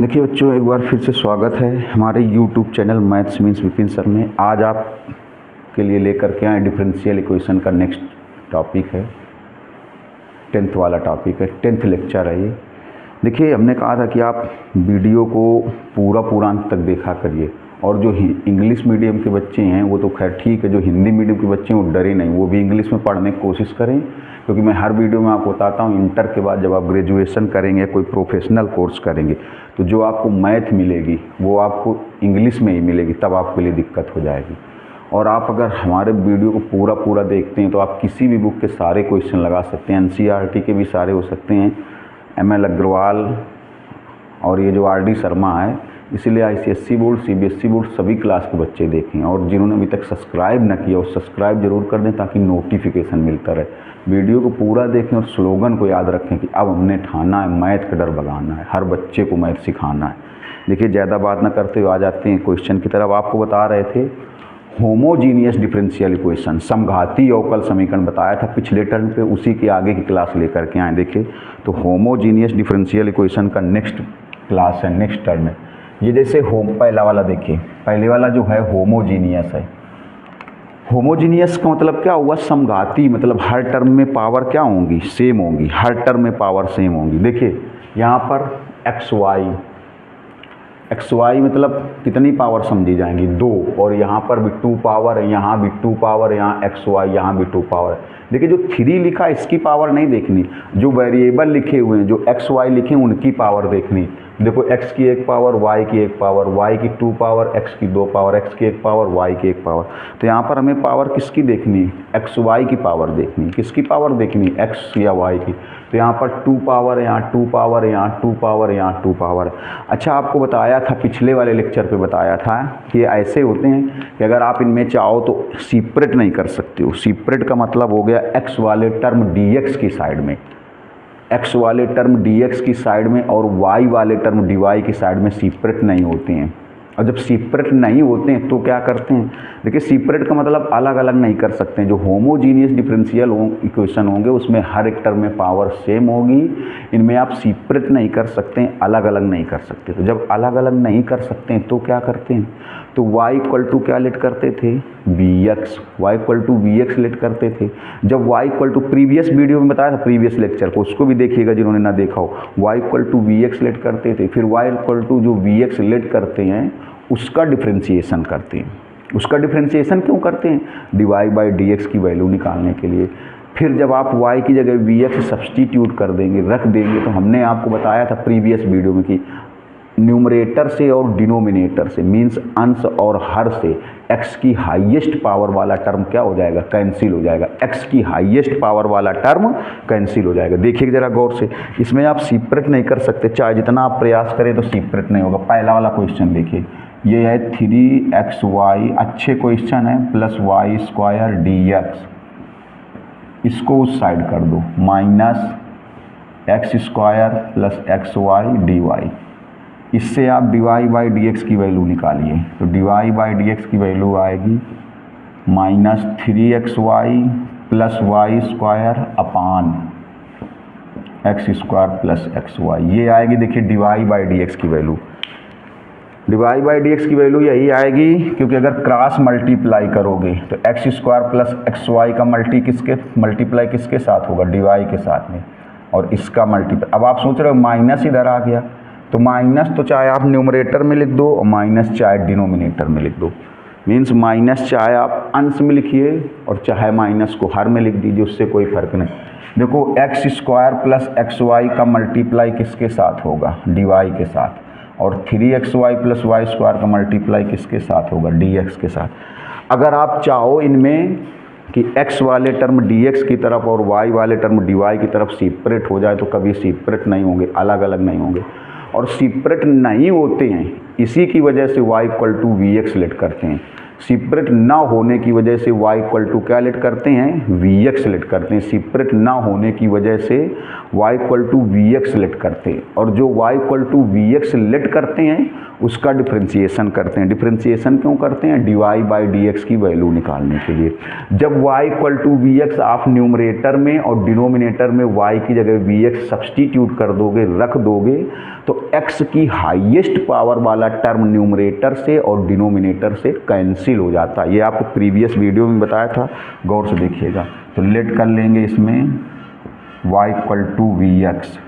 देखिए बच्चों, एक बार फिर से स्वागत है हमारे YouTube channel maths means Vipin sir में। आज आप के लिए लेकर के आए डिफरेंशियल इक्वेशन का नेक्स्ट टॉपिक है, 10th वाला टॉपिक है, 10th लेक्चर है ये। देखिए, हमने कहा था कि आप वीडियो को पूरा अंत तक देखा करिए, और जो इंग्लिश मीडियम के बच्चे हैं वो तो खैर ठीक है, जो हिंदी मीडियम के बच्चे हैं वो डरे नहीं, वो भी इंग्लिश में पढ़ने की कोशिश करें, क्योंकि मैं हर वीडियो में आपको बताता हूँ इंटर के बाद जब आप ग्रेजुएशन करेंगे, कोई प्रोफेशनल कोर्स करेंगे, तो जो आपको मैथ मिलेगी वो आपको इंग्लिश में ही मिलेगी, तब आपके लिए दिक्कत हो जाएगी। और आप अगर हमारे वीडियो को पूरा देखते हैं तो आप किसी भी बुक के सारे क्वेश्चन लगा सकते हैं, NCERT के भी सारे हो सकते हैं, ML अग्रवाल और ये जो RD शर्मा है। इसीलिए ICSE बोर्ड, CBSE बोर्ड सभी क्लास के बच्चे देखें, और जिन्होंने अभी तक सब्सक्राइब न किया वो सब्सक्राइब जरूर कर दें ताकि नोटिफिकेशन मिलता रहे। वीडियो को पूरा देखें और स्लोगन को याद रखें कि अब हमने ठाना है मैथ का डर भगाना है, हर बच्चे को मैथ सिखाना है। देखिए, ज़्यादा बात ना करते हुए आ जाते हैं क्वेश्चन की तरफ। आपको बता रहे थे होमोजीनियस डिफरेंशियल इक्वेशन, समघाती अवकल समीकरण बताया था पिछले टर्म पे, उसी के आगे की क्लास लेकर के आए। देखिए, तो होमोजीनियस डिफरेंशियल इक्वेशन का नेक्स्ट क्लास है, नेक्स्ट टर्म है ये। जैसे पहला वाला देखिए, पहले वाला जो है होमोजीनियस है। होमोजीनियस का मतलब क्या हुआ? समघाती, मतलब हर टर्म में पावर क्या होंगी? सेम होंगी, हर टर्म में पावर सेम होंगी। देखिए यहाँ पर एक्स वाई मतलब कितनी पावर समझी जाएंगी? 2, और यहाँ पर भी 2 पावर है, यहाँ भी 2 पावर, यहाँ एक्स वाई, यहाँ भी 2 पावर है। देखिए, जो 3 लिखा है इसकी पावर नहीं देखनी, जो वेरिएबल लिखे हुए हैं, जो एक्स वाई लिखे हैं उनकी पावर देखनी। देखो, x की 1 पावर, y की 1 पावर, y की 2 पावर, x की 2 पावर, x की 1 पावर, y की 1 पावर। तो यहाँ पर हमें पावर किसकी देखनी है? एक्स वाई की पावर देखनी। किसकी पावर देखनी? x या y की। तो यहाँ पर 2 पावर, यहाँ 2 पावर, यहाँ 2 पावर, यहाँ 2 पावर। अच्छा, आपको बताया था पिछले वाले लेक्चर पे बताया था कि ऐसे होते हैं कि अगर आप इनमें चाहो तो सेपरेट नहीं कर सकते हो। सेपरेट का मतलब हो गया x वाले टर्म dx की साइड में, x वाले टर्म dx की साइड में, और y वाले टर्म dy की साइड में सेपरेट नहीं होते हैं। और जब सेपरेट नहीं होते हैं तो क्या करते हैं? देखिए, सेपरेट का मतलब अलग अलग नहीं कर सकते हैं। जो होमोजीनियस डिफरेंशियल इक्वेशन होंगे उसमें हर एक टर्म में पावर सेम होगी, इनमें आप सेपरेट नहीं कर सकते हैं, अलग अलग नहीं कर सकते। तो जब अलग अलग नहीं कर सकते हैं तो क्या करते हैं? तो y इक्वल टू क्या लेट करते थे? vx, y equal to vx let करते थे। जब y equal to, previous video में बताया था, प्रीवियस लेक्चर को, उसको भी देखिएगा जिन्होंने ना देखा हो। y equal to vx let करते थे, फिर y इक्वल टू जो vx लेट करते हैं उसका डिफ्रेंशिएशन करते हैं। उसका डिफ्रेंशिएशन क्यों करते हैं? dy बाई dx की वैल्यू निकालने के लिए। फिर जब आप y की जगह vx सब्सटीट्यूट कर देंगे, रख देंगे, तो हमने आपको बताया था प्रीवियस वीडियो में कि न्यूमरेटर से और डिनोमिनेटर से, मीन्स अंश और हर से, x की हाईएस्ट पावर वाला टर्म क्या हो जाएगा? कैंसिल हो जाएगा। x की हाईएस्ट पावर वाला टर्म कैंसिल हो जाएगा। देखिए जरा गौर से, इसमें आप सेपरेट नहीं कर सकते, चाहे जितना आप प्रयास करें तो सेपरेट नहीं होगा। पहला वाला क्वेश्चन देखिए, ये है 3xy, अच्छे क्वेश्चन है, प्लस वाई स्क्वायर dx, इसको उस साइड कर दो, minus x square plus x y dy। इससे आप dy बाई dx की वैल्यू निकालिए, तो dy बाई dx की वैल्यू आएगी minus 3xy plus y square upon x square plus x y, ये आएगी। देखिए dy बाई dx की वैल्यू, dy बाई dx की वैल्यू यही आएगी, क्योंकि अगर क्रॉस मल्टीप्लाई करोगे तो x square plus x y का मल्टीप्लाई किसके साथ होगा? dy के साथ में, और इसका मल्टीप्लाई। अब आप सोच रहे हो माइनस इधर आ गया, तो माइनस तो चाहे आप न्यूमरेटर में लिख दो और माइनस चाहे डिनोमिनेटर में लिख दो। मीन्स माइनस चाहे आप अंश में लिखिए और चाहे माइनस को हर में लिख दीजिए, उससे कोई फर्क नहीं। देखो, x square plus x y का मल्टीप्लाई किसके साथ होगा? dy के साथ, और 3xy प्लस वाई स्क्वायर का मल्टीप्लाई किसके साथ होगा? dx के साथ। अगर आप चाहो इनमें कि x वाले टर्म dx की तरफ और y वाले टर्म dy की तरफ सेपरेट हो जाए तो कभी सेपरेट नहीं होंगे, अलग अलग नहीं होंगे। और सेपरेट नहीं होते हैं, इसी की वजह से y equal to vx let करते हैं। सेपरेट ना होने की वजह से y इक्वल टू क्या लेट करते हैं, vx लेट करते हैं। सेपरेट ना होने की वजह से y equal to vx let करते हैं, और जो y equal to vx let करते हैं उसका डिफ्रेंशिएशन करते हैं। डिफ्रेंशिएशन क्यों करते हैं, dy बाई dx की वैल्यू निकालने के लिए। जब y इक्वल टू vx आप न्यूमरेटर में और डिनोमिनेटर में y की जगह vx सब्सटीट्यूट कर दोगे, रख दोगे, तो x की हाईएस्ट पावर वाला टर्म न्यूमरेटर से और डिनोमिनेटर से कैंसिल हो जाता है। ये आपको प्रीवियस वीडियो में बताया था, गौर से देखिएगा। तो लेट कर लेंगे इसमें y इक्वल टू vx।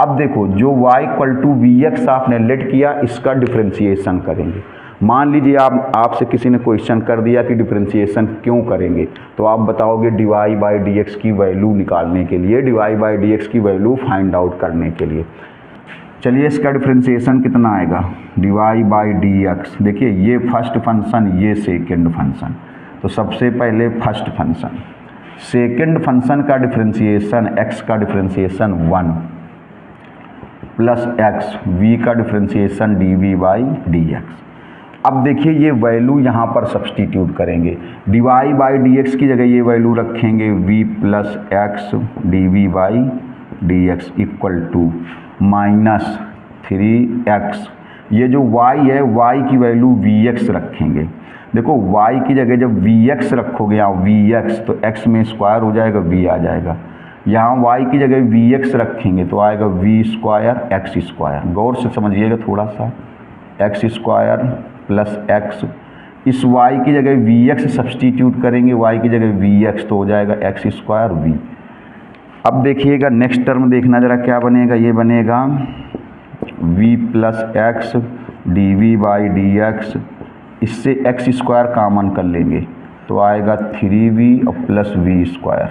अब देखो जो y इक्वल टू vx आपने लेट किया, इसका डिफ्रेंशिएशन करेंगे। मान लीजिए आपसे किसी ने क्वेश्चन कर दिया कि डिफ्रेंशिएशन क्यों करेंगे, तो आप बताओगे dy बाई dx की वैल्यू निकालने के लिए, dy बाई dx की वैल्यू फाइंड आउट करने के लिए। चलिए इसका डिफ्रेंशिएशन कितना आएगा, dy बाई dx। देखिए ये फर्स्ट फंक्शन, ये सेकेंड फंक्शन, तो सबसे पहले फर्स्ट फंक्शन, सेकेंड फंक्शन का डिफ्रेंशिएशन x का डिफ्रेंशिएशन 1 प्लस x, v का डिफ्रेंशिएशन dv बाई dx। अब देखिए ये वैल्यू यहाँ पर सब्सटीट्यूट करेंगे, dy बाई dx की जगह ये वैल्यू रखेंगे v plus x dv by dx equal to minus 3x। ये जो y है, y की वैल्यू vx रखेंगे। देखो y की जगह जब vx रखोगे यहाँ vx, तो x में स्क्वायर हो जाएगा, v आ जाएगा। यहाँ y की जगह vx रखेंगे तो आएगा v स्क्वायर x स्क्वायर। गौर से समझिएगा थोड़ा सा, x स्क्वायर प्लस x, इस y की जगह vx सब्सटीट्यूट करेंगे, y की जगह vx तो हो जाएगा x स्क्वायर v। अब देखिएगा नेक्स्ट टर्म देखना जरा क्या बनेगा, ये बनेगा v plus x d v by d x. इससे एक्स स्क्वायर कॉमन कर लेंगे तो आएगा 3v और plus v square.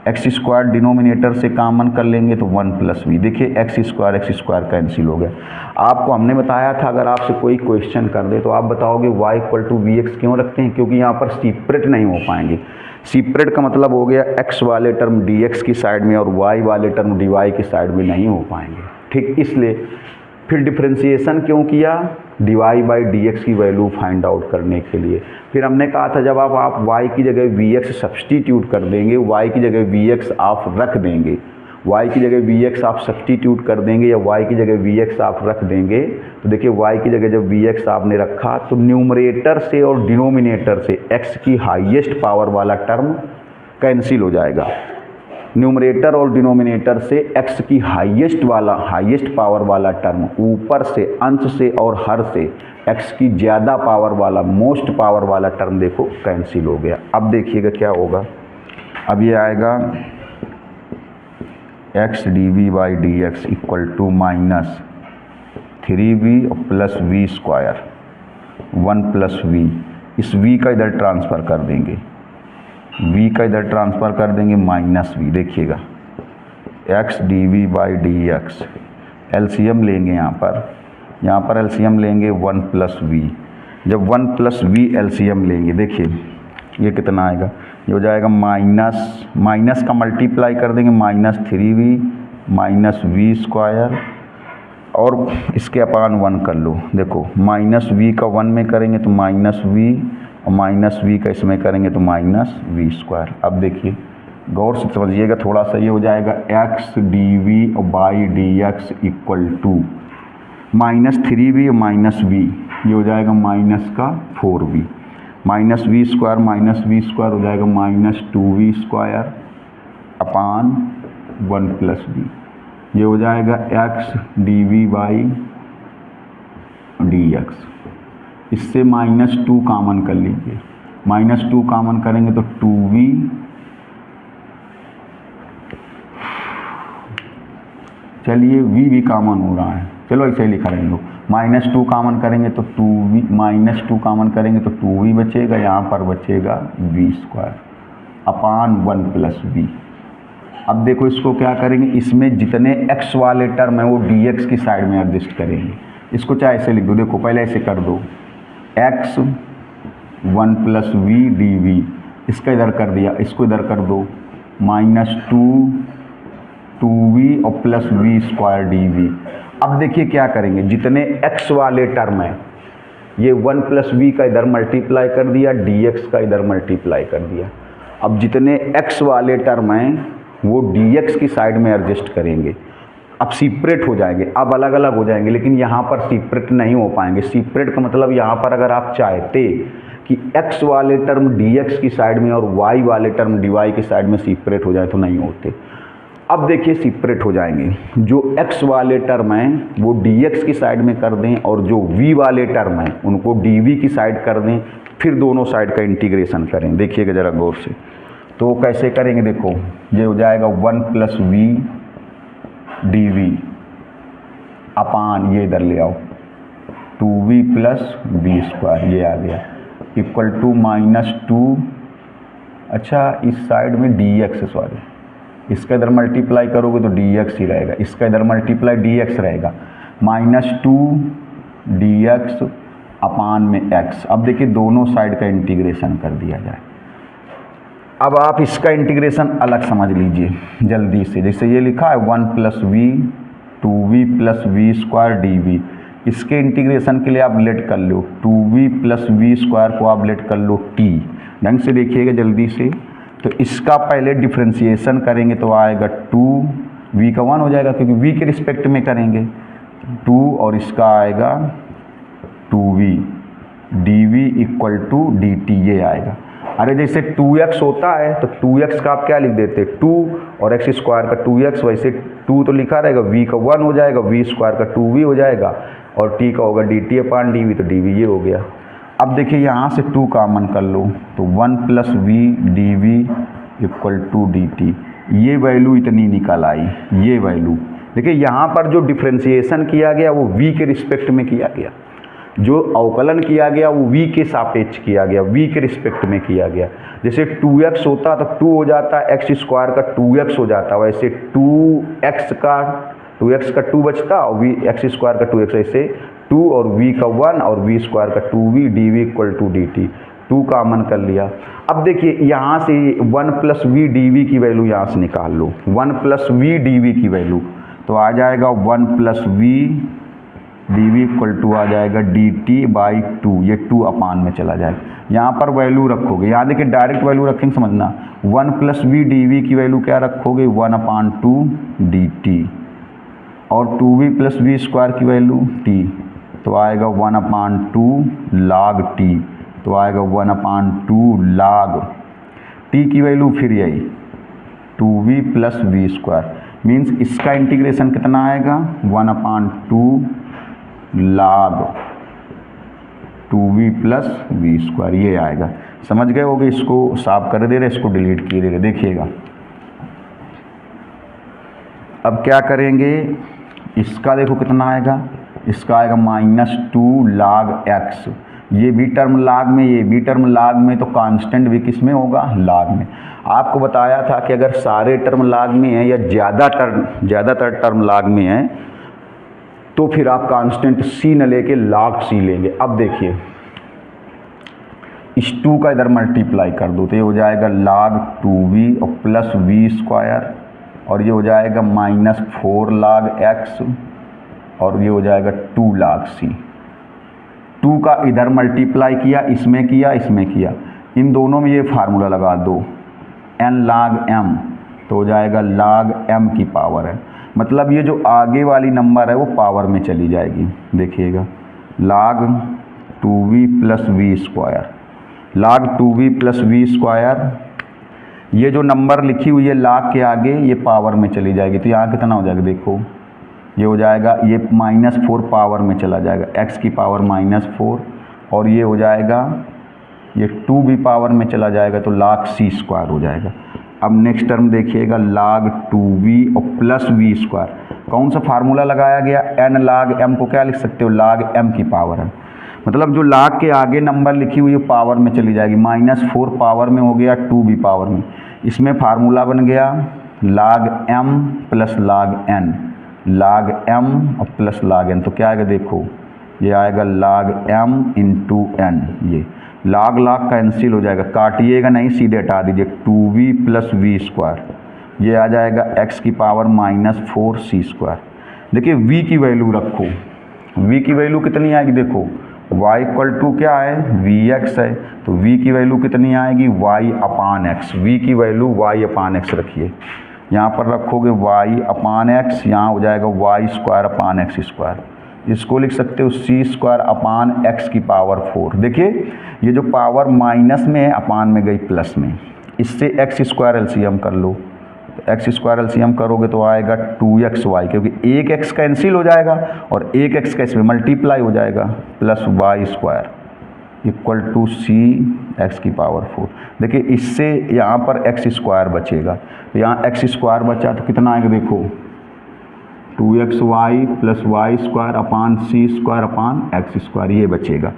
X square denominator से कॉमन कर लेंगे तो 1 प्लस वी। देखिए एक्स स्क्वायर कैंसिल हो गया। आपको हमने बताया था अगर आपसे कोई क्वेश्चन कर दे तो आप बताओगे y equal to v x क्यों रखते हैं, क्योंकि यहाँ पर सेपरेट नहीं हो पाएंगे। सेपरेट का मतलब हो गया x वाले टर्म dx की साइड में और y वाले टर्म dy की साइड में नहीं हो पाएंगे, ठीक। इसलिए फिर डिफ्रेंशिएशन क्यों किया, dy बाई dx की वैल्यू फाइंड आउट करने के लिए। फिर हमने कहा था जब आप y की जगह vx सब्सटीट्यूट कर देंगे, y की जगह vx आप रख देंगे, y की जगह vx आप सब्सटीट्यूट कर देंगे या y की जगह vx आप रख देंगे, तो देखिए y की जगह जब vx आपने रखा तो न्यूमरेटर से और डिनोमिनेटर से x की हाईएस्ट पावर वाला टर्म कैंसिल हो जाएगा। न्यूमरेटर और डिनोमिनेटर से x की हाईएस्ट पावर वाला टर्म ऊपर से, अंश से और हर से x की ज़्यादा पावर वाला, मोस्ट पावर वाला टर्म देखो कैंसिल हो गया। अब देखिएगा क्या होगा, अब ये आएगा x d v by d x equal to minus 3v और plus v square 1 plus v। इस v का इधर ट्रांसफ़र कर देंगे, v का इधर ट्रांसफ़र कर देंगे माइनस v। देखिएगा x d v by d x, LCM लेंगे यहाँ पर एलसीएम लेंगे 1 प्लस v। जब 1 प्लस v एलसीएम लेंगे, देखिए ये कितना आएगा, ये हो जाएगा माइनस का मल्टीप्लाई कर देंगे, minus 3v minus v square और इसके अपान 1 कर लो। देखो माइनस v का 1 में करेंगे तो माइनस v और माइनस v का इसमें करेंगे तो माइनस v स्क्वायर। अब देखिए गौर से समझिएगा थोड़ा सा, ये हो जाएगा x d v by d x equal to minus 3v और माइनस v, ये हो जाएगा माइनस का 4v, माइनस v स्क्वायर हो जाएगा minus 2v square upon 1 plus v। ये हो जाएगा x d v by d x. इससे माइनस 2 कॉमन कर लीजिए, माइनस 2 कॉमन करेंगे तो 2v, चलिए v भी कॉमन हो रहा है, चलो ऐसे ही लिखा रहेंगे। माइनस 2 कॉमन करेंगे तो 2v, माइनस 2 कॉमन करेंगे तो 2v बचेगा, यहाँ पर बचेगा v square upon 1 plus v। अब देखो इसको क्या करेंगे, इसमें जितने x वाले टर्म है वो dx की साइड में एडजस्ट करेंगे। इसको चाहे ऐसे लिख दो, देखो पहले ऐसे कर दो x 1 plus v d v, इसका इधर कर दिया, इसको इधर कर दो माइनस 2v और plus v square d v. अब देखिए क्या करेंगे, जितने x वाले टर्म है ये 1 प्लस वी का इधर मल्टीप्लाई कर दिया, dx का इधर मल्टीप्लाई कर दिया। अब जितने x वाले टर्म हैं वो dx की साइड में एडजस्ट करेंगे, अब सेपरेट हो जाएंगे, अब अलग अलग हो जाएंगे, लेकिन यहाँ पर सेपरेट नहीं हो पाएंगे। सेपरेट का मतलब यहाँ पर अगर आप चाहते कि x वाले टर्म dx की साइड में और y वाले टर्म dy की साइड में सेपरेट हो जाए तो नहीं होते। अब देखिए सेपरेट हो जाएंगे, जो x वाले टर्म हैं वो dx की साइड में कर दें और जो v वाले टर्म हैं उनको dv की साइड कर दें, फिर दोनों साइड का इंटीग्रेशन करें। देखिएगा ज़रा गौर से, तो कैसे करेंगे, देखो ये हो जाएगा 1 प्लस वी dv अपान, ये इधर ले आओ 2v प्लस वी स्क्वायर, ये आ गया इक्वल टू -2, अच्छा इस साइड में dx, सॉरी इसका इधर मल्टीप्लाई करोगे तो dx ही रहेगा, इसका इधर मल्टीप्लाई dx रहेगा, -2 dx अपान में x। अब देखिए दोनों साइड का इंटीग्रेशन कर दिया जाए। अब आप इसका इंटीग्रेशन अलग समझ लीजिए जल्दी से, जैसे ये लिखा है 1 plus v 2v plus v square dv, इसके इंटीग्रेशन के लिए आप लेट कर लो 2v प्लस वी स्क्वायर को आप लेट कर लो t। ढंग से देखिएगा जल्दी से, तो इसका पहले डिफ्रेंशिएशन करेंगे तो आएगा 2v का 1 हो जाएगा क्योंकि v के रिस्पेक्ट में करेंगे 2, और इसका आएगा 2v dv equal to dt, ये आएगा। अरे जैसे 2x होता है तो 2x का आप क्या लिख देते 2 और x स्क्वायर का 2x, वैसे 2 तो लिखा रहेगा, v का 1 हो जाएगा, v स्क्वायर का 2v हो जाएगा और t का होगा dt अपान dv, तो dv ये हो गया। अब देखिए यहाँ से 2 कॉमन कर लो तो 1 plus v dv equal to dt, ये वैल्यू इतनी निकल आई, ये वैल्यू। देखिए यहाँ पर जो डिफ्रेंशिएशन किया गया वो v के रिस्पेक्ट में किया गया, जो अवकलन किया गया वो v के सापेक्ष किया गया, v के रिस्पेक्ट में किया गया। जैसे 2x होता तो 2 हो जाता, x स्क्वायर का 2x हो जाता, वैसे 2x का 2 बचता और x स्क्वायर का 2x, ऐसे 2 और v का 1 और v स्क्वायर का 2v dv equal to dt, 2 common कर लिया। अब देखिए यहाँ से 1 प्लस वी dv की वैल्यू यहाँ से निकाल लो, 1 प्लस वी dv की वैल्यू तो आ जाएगा 1 plus v dv equal to आ जाएगा dt बाई 2, ये 2 अपान में चला जाएगा। यहाँ पर वैल्यू रखोगे, यहाँ देखिए डायरेक्ट वैल्यू रखेंगे, समझना 1 प्लस वी dv की वैल्यू क्या रखोगे 1 अपान 2 dt, और 2v प्लस वी स्क्वायर की वैल्यू t, तो आएगा 1 अपान 2 log t, तो आएगा 1 अपान 2 log t की वैल्यू फिर यही 2v plus v square, means इसका इंटीग्रेशन कितना आएगा 1 upon 2 log 2v plus v square, ये आएगा। समझ गए होगे, इसको साफ कर दे रहे, इसको डिलीट किए दे रहे। देखिएगा अब क्या करेंगे, इसका देखो कितना आएगा, इसका आएगा -2 log x, ये भी टर्म log में, ये भी टर्म log में, तो कांस्टेंट भी किस में होगा log में। आपको बताया था कि अगर सारे टर्म log में हैं या ज़्यादातर टर्म log में हैं तो फिर आप कांस्टेंट c न लेके log c लेंगे। अब देखिए इस 2 का इधर मल्टीप्लाई कर दो तो ये हो जाएगा log 2v और प्लस वी स्क्वायर, और ये हो जाएगा -4 log x, और ये हो जाएगा 2 log c। 2 का इधर मल्टीप्लाई किया, इसमें किया, इसमें किया, इन दोनों में ये फार्मूला लगा दो n log m, तो हो जाएगा log m की पावर है, मतलब ये जो आगे वाली नंबर है वो पावर में चली जाएगी। देखिएगा log 2v plus v square, log 2v plus v square, ये जो नंबर लिखी हुई है log के आगे ये पावर में चली जाएगी, तो यहाँ कितना हो जाएगा, देखो ये हो जाएगा, ये -4 पावर में चला जाएगा, x की पावर -4, और ये हो जाएगा, ये 2 भी पावर में चला जाएगा तो log c स्क्वायर हो जाएगा। अब नेक्स्ट टर्म देखिएगा log 2v और प्लस वी स्क्वायर, कौन सा फार्मूला लगाया गया, n log m को क्या लिख सकते हो log m की पावर है, मतलब जो log के आगे नंबर लिखी हुई है पावर में चली जाएगी, -4 पावर में हो गया, 2 भी पावर में, इसमें फार्मूला बन गया log m plus log n, log m और प्लस log n, तो क्या आएगा, देखो ये आएगा log m इंटू n, ये log कैंसिल हो जाएगा, काटिएगा नहीं, सीधे हटा दीजिए, 2v प्लस वी स्क्वायर, ये आ जाएगा x की पावर -4 c स्क्वायर। देखिए v की वैल्यू रखो, v की वैल्यू कितनी आएगी, देखो y इक्वल टू क्या है, वी एक्स है, तो v की वैल्यू कितनी आएगी, y अपान एक्स। v की वैल्यू y अपान एक्स रखिए, यहाँ पर रखोगे y अपान एक्स, यहाँ हो जाएगा y square upon x square. इसको लिख सकते हो सी स्क्वायर अपान एक्स की पावर 4। देखिए ये जो पावर माइनस में है अपान में गई प्लस में, इससे एक्स स्क्वायर एलसीएम कर लो, एक्स स्क्वायर एलसीएम करोगे तो आएगा 2xy, क्योंकि एक एक्स कैंसिल हो जाएगा और एक एक्स का इसमें मल्टीप्लाई हो जाएगा, plus y square equal to c x की पावर 4। देखिए इससे यहाँ पर एक्स स्क्वायर बचेगा, तो यहाँ एक्स स्क्वायर बचा तो कितना आएगा, देखो 2xy plus y square upon c square upon x square, ये बचेगा।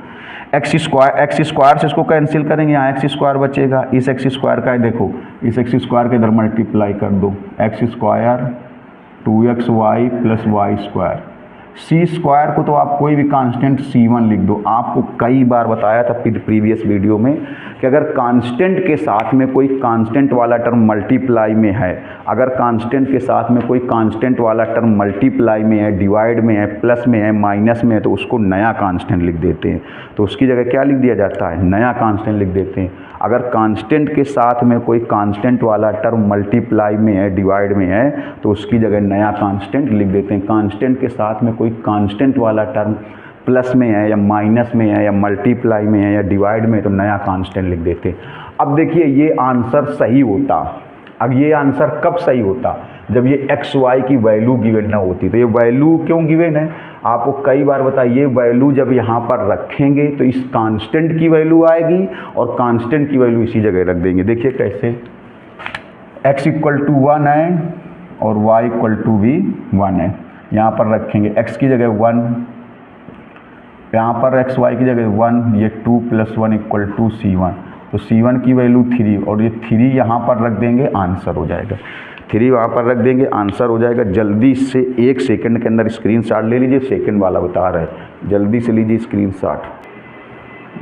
एक्स स्क्वायर से इसको कैंसिल करेंगे, यहाँ एक्स स्क्वायर बचेगा, इस एक्स स्क्वायर का है देखो, इस एक्स स्क्वायर के इधर मल्टीप्लाई कर दो, x square 2xy plus y square. C square को तो आप कोई भी कांस्टेंट C1 लिख दो। आपको कई बार बताया था प्रीवियस वीडियो में कि अगर कांस्टेंट के साथ में कोई कांस्टेंट वाला टर्म मल्टीप्लाई में है, अगर कांस्टेंट के साथ में कोई कांस्टेंट वाला टर्म मल्टीप्लाई में है, डिवाइड में है, प्लस में है, माइनस में है, तो उसको नया कांस्टेंट लिख देते हैं। तो उसकी जगह क्या लिख दिया जाता है, नया कांस्टेंट लिख देते हैं। अगर कांस्टेंट के साथ में कोई कांस्टेंट वाला टर्म मल्टीप्लाई में है, डिवाइड में है, तो उसकी जगह नया कांस्टेंट लिख देते हैं। कांस्टेंट के साथ में कोई कांस्टेंट वाला टर्म प्लस में है या माइनस में है या मल्टीप्लाई में है या डिवाइड में है, तो नया कांस्टेंट लिख देते हैं। अब देखिए ये आंसर सही होता, अब ये आंसर कब सही होता, जब ये एक्स वाई की वैल्यू गिवन ना होती। तो ये वैल्यू क्यों गिवन है, आपको कई बार बताया, ये वैल्यू जब यहाँ पर रखेंगे तो इस कांस्टेंट की वैल्यू आएगी और कांस्टेंट की वैल्यू इसी जगह रख देंगे। देखिए कैसे, x इक्वल टू 1 है और y इक्वल टू भी 1 है, यहाँ पर रखेंगे x की जगह 1, यहाँ पर एक्स वाई की जगह 1, ये 2 + 1 इक्वल टू C1, तो C1 की वैल्यू 3 और ये 3 यहाँ पर रख देंगे, आंसर हो जाएगा। 3 वहाँ पर रख देंगे, आंसर हो जाएगा। जल्दी से 1 सेकंड के अंदर स्क्रीनशॉट ले लीजिए, सेकंड वाला बता रहा है, जल्दी से लीजिए स्क्रीनशॉट।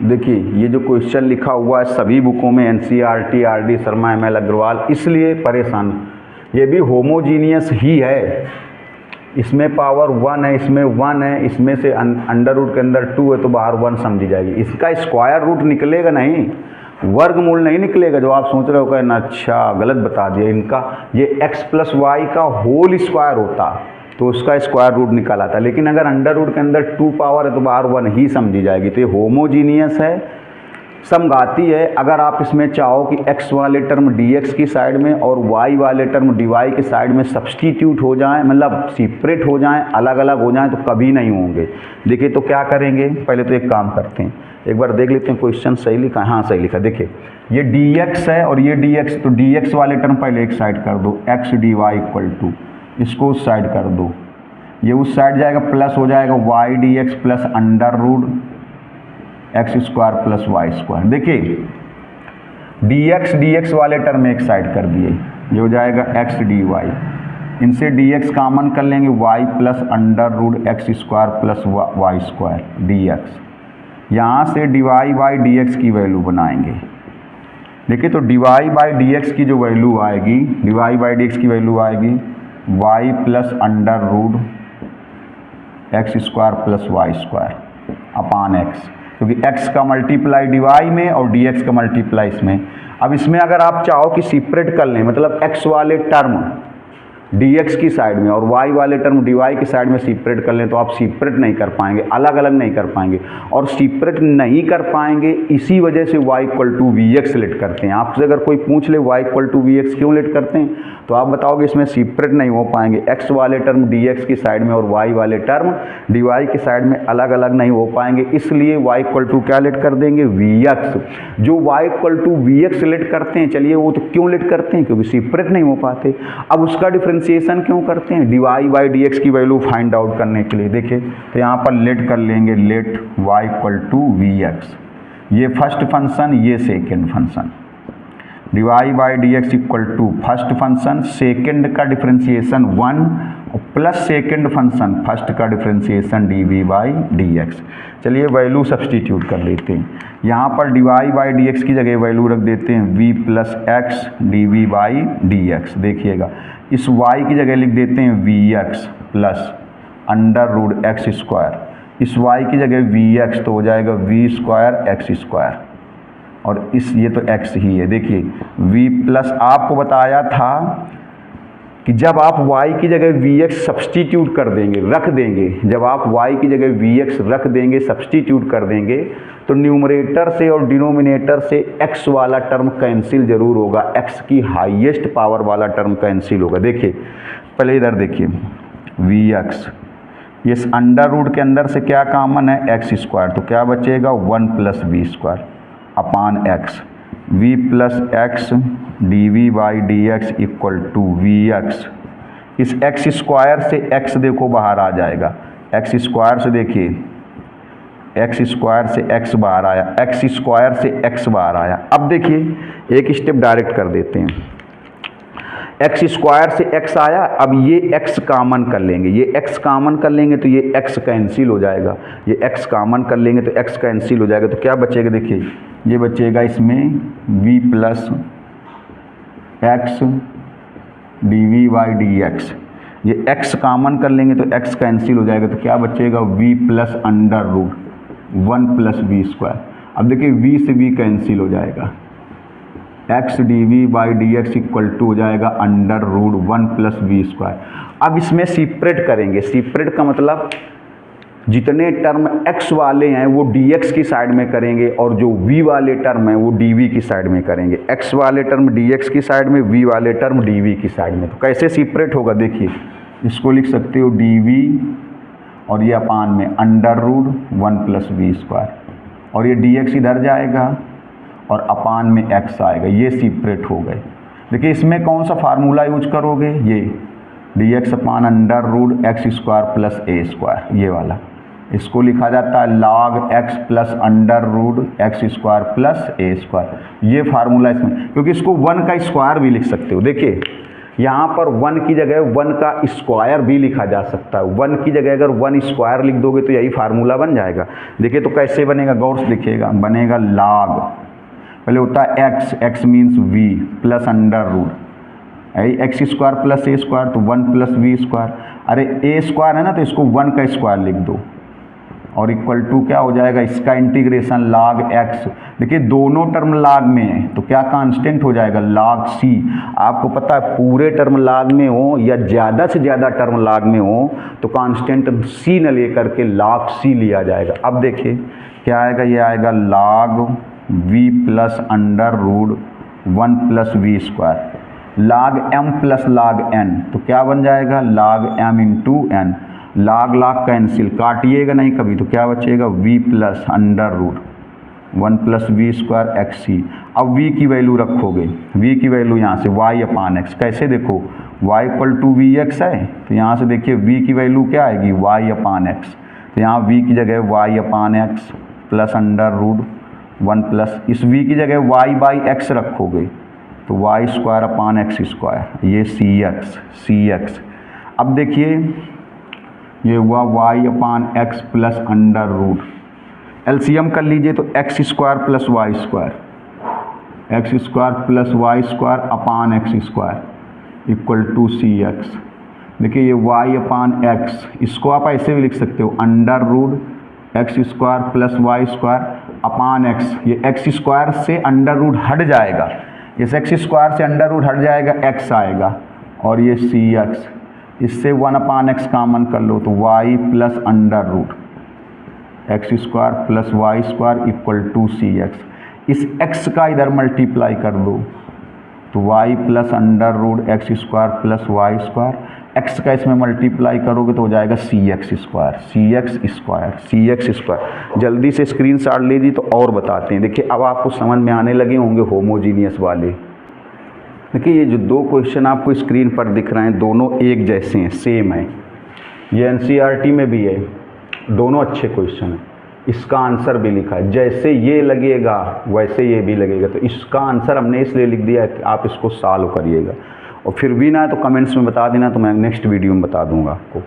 देखिए ये जो क्वेश्चन लिखा हुआ है सभी बुकों में, NCERT, RD Sharma, ML Agarwal, इसलिए परेशान, ये भी होमोजीनियस ही है, इसमें पावर 1 है, इसमें 1 है, इसमें से अंडर रूट के अंदर 2 है तो बाहर 1 समझी जाएगी। इसका स्क्वायर रूट निकलेगा नहीं, वर्गमूल नहीं निकलेगा, जो आप सोच रहे हो कहना अच्छा गलत बता दिया। इनका ये x + y का होल स्क्वायर होता तो उसका स्क्वायर रूट निकल आता, लेकिन अगर अंडर रूट के अंदर 2 पावर है तो बाहर 1 ही समझी जाएगी। तो ये होमोजीनियस है, समघाती है। अगर आप इसमें चाहो कि x वाले टर्म dx की साइड में और y वाले टर्म dy की साइड में सब्सटीट्यूट हो जाएं, मतलब सेपरेट हो जाएं, अलग अलग हो जाएं, तो कभी नहीं होंगे। देखिए तो क्या करेंगे, पहले तो एक काम करते हैं, एक बार देख लेते हैं क्वेश्चन सही लिखा है। हाँ सही लिखा। देखिए ये dx है और ये dx, तो dx वाले टर्म पहले एक साइड कर दो, x dy इक्वल टू, इसको उस साइड कर दो, ये उस साइड जाएगा, प्लस हो जाएगा y dx plus under root x square plus y square. देखिए dx वाले टर्म एक साइड कर दिए, ये हो जाएगा x dy, इनसे dx कॉमन कर लेंगे, y plus under root x square plus y square dx। यहाँ से dy बाई dx की वैल्यू बनाएंगे। देखिए तो dy बाई dx की जो वैल्यू आएगी, dy बाई dx की वैल्यू आएगी y plus under root x square plus y square upon x, क्योंकि x का मल्टीप्लाई dy में और dx का मल्टीप्लाई इसमें। अब इसमें अगर आप चाहो कि सेपरेट कर लें, मतलब x वाले टर्म dx की साइड में और y वाले टर्म dy की साइड में सेपरेट कर लें, तो आप सेपरेट नहीं कर पाएंगे, अलग अलग नहीं कर पाएंगे। और सेपरेट नहीं कर पाएंगे इसी वजह से y equal to vx let करते हैं। आपसे अगर कोई पूछ ले y इक्वल टू vx क्यों लेट करते हैं, तो आप बताओगे इसमें सेपरेट नहीं हो पाएंगे, x वाले टर्म dx की साइड में और y वाले टर्म dy की साइड में अलग अलग नहीं हो पाएंगे, इसलिए y इक्वल टू क्या लेट कर देंगे, vx। जो y equal to vx let करते हैं, चलिए वो तो क्यों लेट करते हैं, क्योंकि सेपरेट नहीं हो पाते। अब उसका डिफ्रेंसिएशन क्यों करते हैं, dy बाई dx की वैल्यू फाइंड आउट करने के लिए। देखिए तो यहाँ पर लेट कर लेंगे, let y equal to vx, ये फर्स्ट फंक्शन, ये second function, dy by dx equal to first function, second का differentiation 1 plus second function first का डिफ्रेंसिएशन dv बाई dx। चलिए वैल्यू सब्सटीट्यूट कर लेते हैं, यहाँ पर dy बाई dx की जगह वैल्यू रख देते हैं v plus x dv by dx। देखिएगा इस y की जगह लिख देते हैं vx plus under root x square, इस y की जगह vx तो हो जाएगा v स्क्वायर एक्स स्क्वायर, और इस ये तो x ही है। देखिए v प्लस आपको बताया था कि जब आप y की जगह vx सब्सटीट्यूट कर देंगे, रख देंगे, जब आप y की जगह vx रख देंगे, सब्सटीट्यूट कर देंगे, तो न्यूमरेटर से और डिनोमिनेटर से x वाला टर्म कैंसिल जरूर होगा, x की हाईएस्ट पावर वाला टर्म कैंसिल होगा। देखिए पहले इधर देखिए vx, ये अंडर रूट के अंदर से क्या कॉमन है, एक्स स्क्वायर, तो क्या बचेगा 1 plus v square upon x, v plus x d v by d x equal to v x. इस एक्स स्क्वायर से x देखो बाहर आ जाएगा, एक्स स्क्वायर से देखिए एक्स स्क्वायर से x बाहर आया, एक्स स्क्वायर से x बाहर आया। अब देखिए एक स्टेप डायरेक्ट कर देते हैं, एक्स स्क्वायर से x आया, अब ये x कॉमन कर लेंगे, ये x कॉमन कर लेंगे तो ये x कैंसिल हो जाएगा, ये x कॉमन कर लेंगे तो x कैंसिल हो जाएगा, तो क्या बचेगा, देखिए ये बचेगा इसमें v plus x d v by d x, ये x कॉमन कर लेंगे तो x कैंसिल हो जाएगा, तो क्या बचेगा v plus under root 1 plus v square. अब देखिए v से v कैंसिल हो जाएगा, x d v by d x equal to हो जाएगा under root 1 plus v square. अब इसमें सेपरेट करेंगे, सेपरेट का मतलब जितने टर्म x वाले हैं वो dx की साइड में करेंगे और जो v वाले टर्म हैं वो dv की साइड में करेंगे, x वाले टर्म dx की साइड में, v वाले टर्म dv की साइड में। तो कैसे सेपरेट होगा, देखिए इसको लिख सकते हो dv और ये अपान में under root 1 plus v square, और ये dx इधर जाएगा और अपान में x आएगा, ये सेपरेट हो गए। देखिए इसमें कौन सा फार्मूला यूज करोगे, ये dx upon under root x square plus a square, ये वाला, इसको लिखा जाता है log x plus under root x square plus a square, ये फार्मूला इसमें, क्योंकि इसको 1 का स्क्वायर भी लिख सकते हो। देखिए यहाँ पर 1 की जगह 1 का स्क्वायर भी लिखा जा सकता है, 1 की जगह अगर 1 स्क्वायर लिख दोगे तो यही फार्मूला बन जाएगा। देखिए तो कैसे बनेगा, गौर से देखिएगा, बनेगा log, पहले होता है x, x means v plus under root x square plus a square, तो 1 प्लस वी स्क्वायर, अरे ए स्क्वायर है ना तो इसको 1 का स्क्वायर लिख दो, और इक्वल टू क्या हो जाएगा, इसका इंटीग्रेशन log x। देखिए दोनों टर्म log में है तो क्या कांस्टेंट हो जाएगा, log c। आपको पता है पूरे टर्म log में हो या ज़्यादा से ज़्यादा टर्म log में हो तो कांस्टेंट c न लेकर के log c लिया जाएगा। अब देखिए क्या आएगा, ये आएगा log v plus under root 1 plus v square, log m plus log n, तो क्या बन जाएगा log m into n, log log cancel, काटिएगा नहीं कभी, तो क्या बचेगा v plus under root 1 plus v square x c. अब v की वैल्यू रखोगे, v की वैल्यू यहाँ से y अपान एक्स, कैसे देखो y equal to v x है, तो यहाँ से देखिए v की वैल्यू क्या आएगी, y अपान एक्स, तो यहाँ v की जगह y upon x plus under root 1 plus, इस v की जगह y बाई एक्स रखोगे तो y square upon x square, ये सी एक्स। अब देखिए ये हुआ y upon x plus under root, LCM कर लीजिए तो x square plus y square, x square plus y square upon x square equal to c x. देखिए ये y अपान एक्स, इसको आप ऐसे भी लिख सकते हो under root x square plus y square upon x, ये एक्स स्क्वायर से अंडर रूट हट जाएगा, इस एक्स स्क्वायर से अंडर रूट हट जाएगा, एक्स आएगा, और ये सी एक्स, इससे 1 अपान एक्स कॉमन कर लो तो y plus under root x square plus y square equal to c x. इस x का इधर मल्टीप्लाई कर दो तो y plus under root x square plus y square, x का इसमें मल्टीप्लाई करोगे तो हो जाएगा सी एक्स स्क्वायर। जल्दी से स्क्रीनशॉट लीजिए तो और बताते हैं। देखिए अब आपको समझ में आने लगे होंगे होमोजीनियस वाले। देखिए ये जो दो क्वेश्चन आपको स्क्रीन पर दिख रहे हैं दोनों एक जैसे हैं, सेम है, ये एनसीईआरटी में भी है, दोनों अच्छे क्वेश्चन हैं। इसका आंसर भी लिखा है, जैसे ये लगेगा वैसे ये भी लगेगा, तो इसका आंसर हमने इसलिए लिख दिया है कि आप इसको सॉल्व करिएगा, और फिर भी ना तो कमेंट्स में बता देना, तो मैं नेक्स्ट वीडियो में बता दूंगा आपको।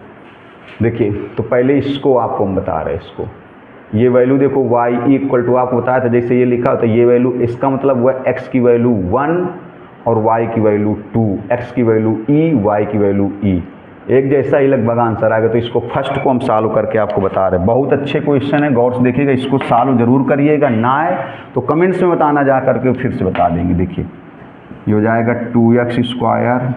देखिए तो पहले इसको आपको हम बता रहे हैं, इसको ये वैल्यू देखो y इक्वल टू, आपको बताया था जैसे ये लिखा हो तो ये वैल्यू, इसका मतलब हुआ x की वैल्यू 1 और y की वैल्यू 2, x की वैल्यू e, y की वैल्यू e, एक जैसा ही लगभग आंसर आएगा। तो इसको फर्स्ट को हम सॉल्व करके आपको बता रहे हैं। बहुत अच्छे क्वेश्चन है, गौर से देखिएगा, इसको सॉल्व जरूर करिएगा। ना आए तो कमेंट्स में बताना, जा करके फिर से बता देंगे। देखिए ये हो जाएगा 2x²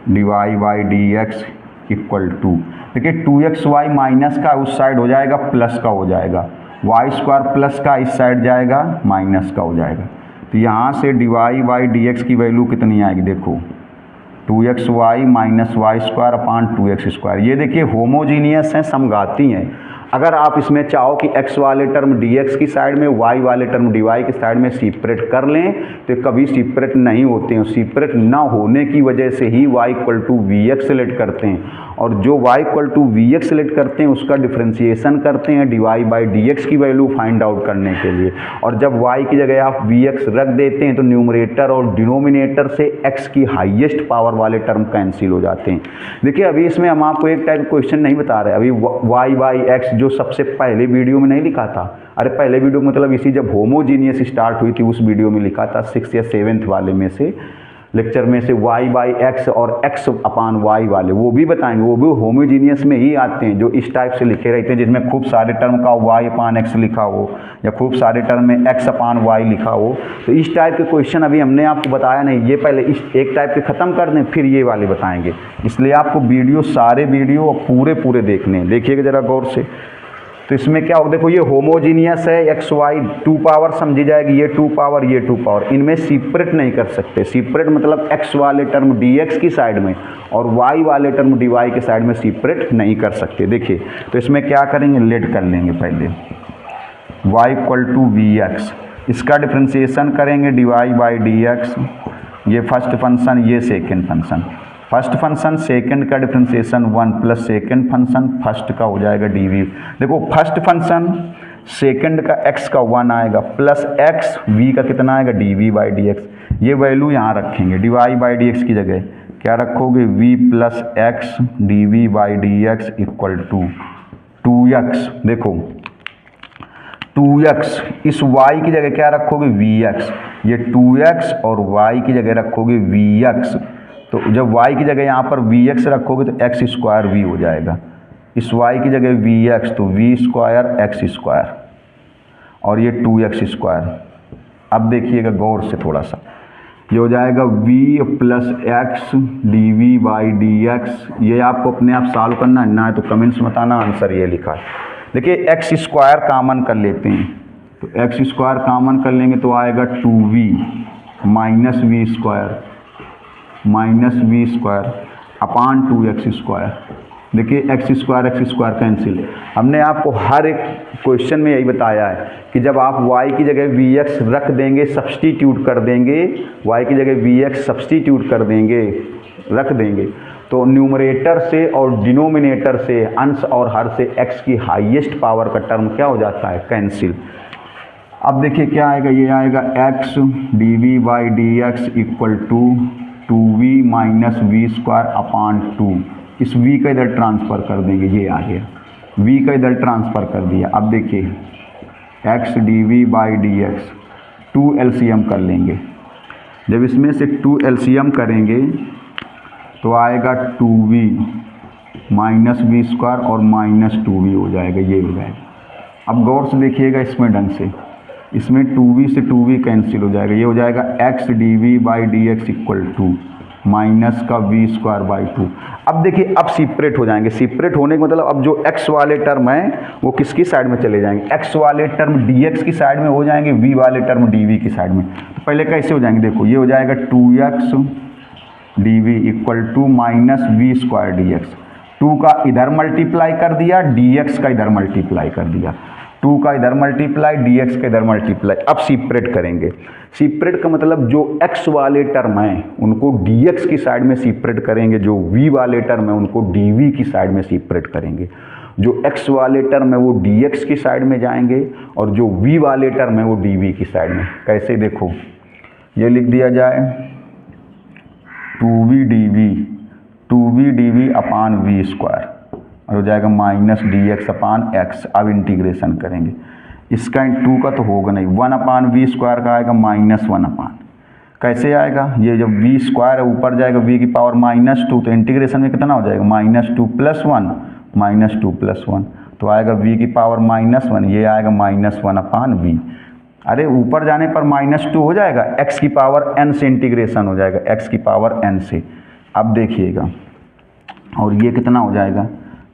divide by dx equal to, देखिए 2xy माइनस का उस साइड हो जाएगा प्लस का हो जाएगा, y² प्लस का इस साइड जाएगा माइनस का हो जाएगा। तो यहाँ से डिवाइड बाई dx की वैल्यू कितनी आएगी, देखो 2xy माइनस y² अपान 2x²। ये देखिए होमोजीनियस हैं, समघाती हैं। अगर आप इसमें चाहो कि x वाले टर्म dx की साइड में, y वाले टर्म dy की साइड में सेपरेट कर लें तो कभी सेपरेट नहीं होते हैं। सेपरेट ना होने की वजह से ही y equal to vx select करते हैं, और जो y equal to vx select करते हैं उसका डिफ्रेंशिएशन करते हैं डिवाइड बाई dx की वैल्यू फाइंड आउट करने के लिए। और जब y की जगह आप vx रख देते हैं तो न्यूमरेटर और डिनोमिनेटर से x की हाईएस्ट पावर वाले टर्म कैंसिल हो जाते हैं। देखिए अभी इसमें हम आपको एक टाइप क्वेश्चन नहीं बता रहे, अभी y बाई x जो सबसे पहले वीडियो में नहीं लिखा था, अरे पहले वीडियो मतलब इसी जब होमोजीनियस स्टार्ट हुई थी उस वीडियो में लिखा था 6th या 7th वाले में से लेक्चर में से y बाई x और x अपान y वाले, वो भी बताएंगे। वो भी होमोजीनियस में ही आते हैं जो इस टाइप से लिखे रहते हैं, जिसमें खूब सारे टर्म का y अपान x लिखा हो या खूब सारे टर्म में x अपान y लिखा हो। तो इस टाइप के क्वेश्चन अभी हमने आपको बताया नहीं, ये पहले इस एक टाइप के ख़त्म कर दें फिर ये वाले बताएंगे। इसलिए आपको वीडियो सारे वीडियो पूरे देखने हैं, देखिएगा ज़रा गौर से। तो इसमें क्या होगा, देखो ये होमोजीनियस है, एक्स वाई 2 पावर समझी जाएगी, ये 2 पावर ये 2 पावर, इनमें सेपरेट नहीं कर सकते। सेपरेट मतलब x वाले टर्म dx की साइड में और y वाले टर्म dy के साइड में सेपरेट नहीं कर सकते। देखिए तो इसमें क्या करेंगे, लेट कर लेंगे पहले y इक्वल टू vx, इसका डिफ्रेंशिएशन करेंगे डिवाइड बाई dx, ये फर्स्ट फंक्शन ये second function, first function second का differentiation 1 plus second function first का हो जाएगा dv। देखो फर्स्ट फंक्शन सेकंड का x का 1 आएगा प्लस x v का कितना आएगा dv बाई dx। ये वैल्यू यहाँ रखेंगे, डिवाइड बाई dx की जगह क्या रखोगे, v plus x dv by dx equal to 2x। देखो 2x, इस y की जगह क्या रखोगे vx, ये 2x और y की जगह रखोगे vx। तो जब y की जगह यहाँ पर vx रखोगे तो x² v हो जाएगा, इस y की जगह vx तो v² x², और ये 2x²। अब देखिएगा गौर से थोड़ा सा, ये हो जाएगा v plus x dv by dx। ये आपको अपने आप सॉल्व करना है, ना है तो कमेंट्स में बताना आंसर ये लिखा है। देखिए x² कॉमन कर लेते हैं, तो x² कॉमन कर लेंगे तो आएगा 2v माइनस v² अपान 2x²। देखिए x² कैंसिल। हमने आपको हर एक क्वेश्चन में यही बताया है कि जब आप y की जगह vx रख देंगे, सब्सटीट्यूट कर देंगे, y की जगह vx सब्सटीट्यूट कर देंगे, रख देंगे, तो न्यूमरेटर से और डिनोमिनेटर से, अंश और हर से x की हाईएस्ट पावर का टर्म क्या हो जाता है, कैंसिल। अब देखिए क्या आएगा, ये आएगा x dv by dx equal to 2v minus v² upon 2। इस v का इधर ट्रांसफ़र कर देंगे, ये आ गया, v का इधर ट्रांसफ़र कर दिया। अब देखिए x dv by dx 2 LCM कर लेंगे, जब इसमें से 2 LCM करेंगे तो आएगा 2v माइनस v² और माइनस 2v हो जाएगा, ये हो जाएगा। अब गौर से देखिएगा इसमें ढंग से, इसमें 2v से 2v कैंसिल हो जाएगा, ये हो जाएगा x dv by dx equal to minus का v² बाई 2। अब देखिए अब सेपरेट हो जाएंगे, सेपरेट होने का मतलब अब जो x वाले टर्म हैं वो किसकी साइड में चले जाएंगे, x वाले टर्म dx की साइड में हो जाएंगे, v वाले टर्म dv की साइड में। तो पहले कैसे हो जाएंगे, देखो ये हो जाएगा 2x dv equal to minus v² dx। 2 का इधर मल्टीप्लाई कर दिया, dx का इधर मल्टीप्लाई कर दिया, 2 का इधर मल्टीप्लाई, dx का इधर मल्टीप्लाई। अब सेपरेट करेंगे, सेपरेट का मतलब जो x वाले टर्म हैं उनको dx की साइड में सेपरेट करेंगे, जो v वाले टर्म है उनको dv की साइड में सेपरेट करेंगे। जो x वाले टर्म है वो dx की साइड में जाएंगे और जो v वाले टर्म है वो dv की साइड में। कैसे, देखो ये लिख दिया जाए 2v dv अपान v² और हो जाएगा माइनस dx अपान x। अब इंटीग्रेशन करेंगे, इसका 2 का तो होगा नहीं, 1 अपान v² का आएगा माइनस 1 अपान, कैसे आएगा, ये जब v स्क्वायर है ऊपर जाएगा v की पावर -2, तो इंटीग्रेशन में कितना हो जाएगा -2 + 1 -2 + 1, तो आएगा v की पावर -1, ये आएगा -1/v। अरे ऊपर जाने पर -2 हो जाएगा, x की पावर n से इंटीग्रेशन हो जाएगा, x की पावर n से। अब देखिएगा, और ये कितना हो जाएगा,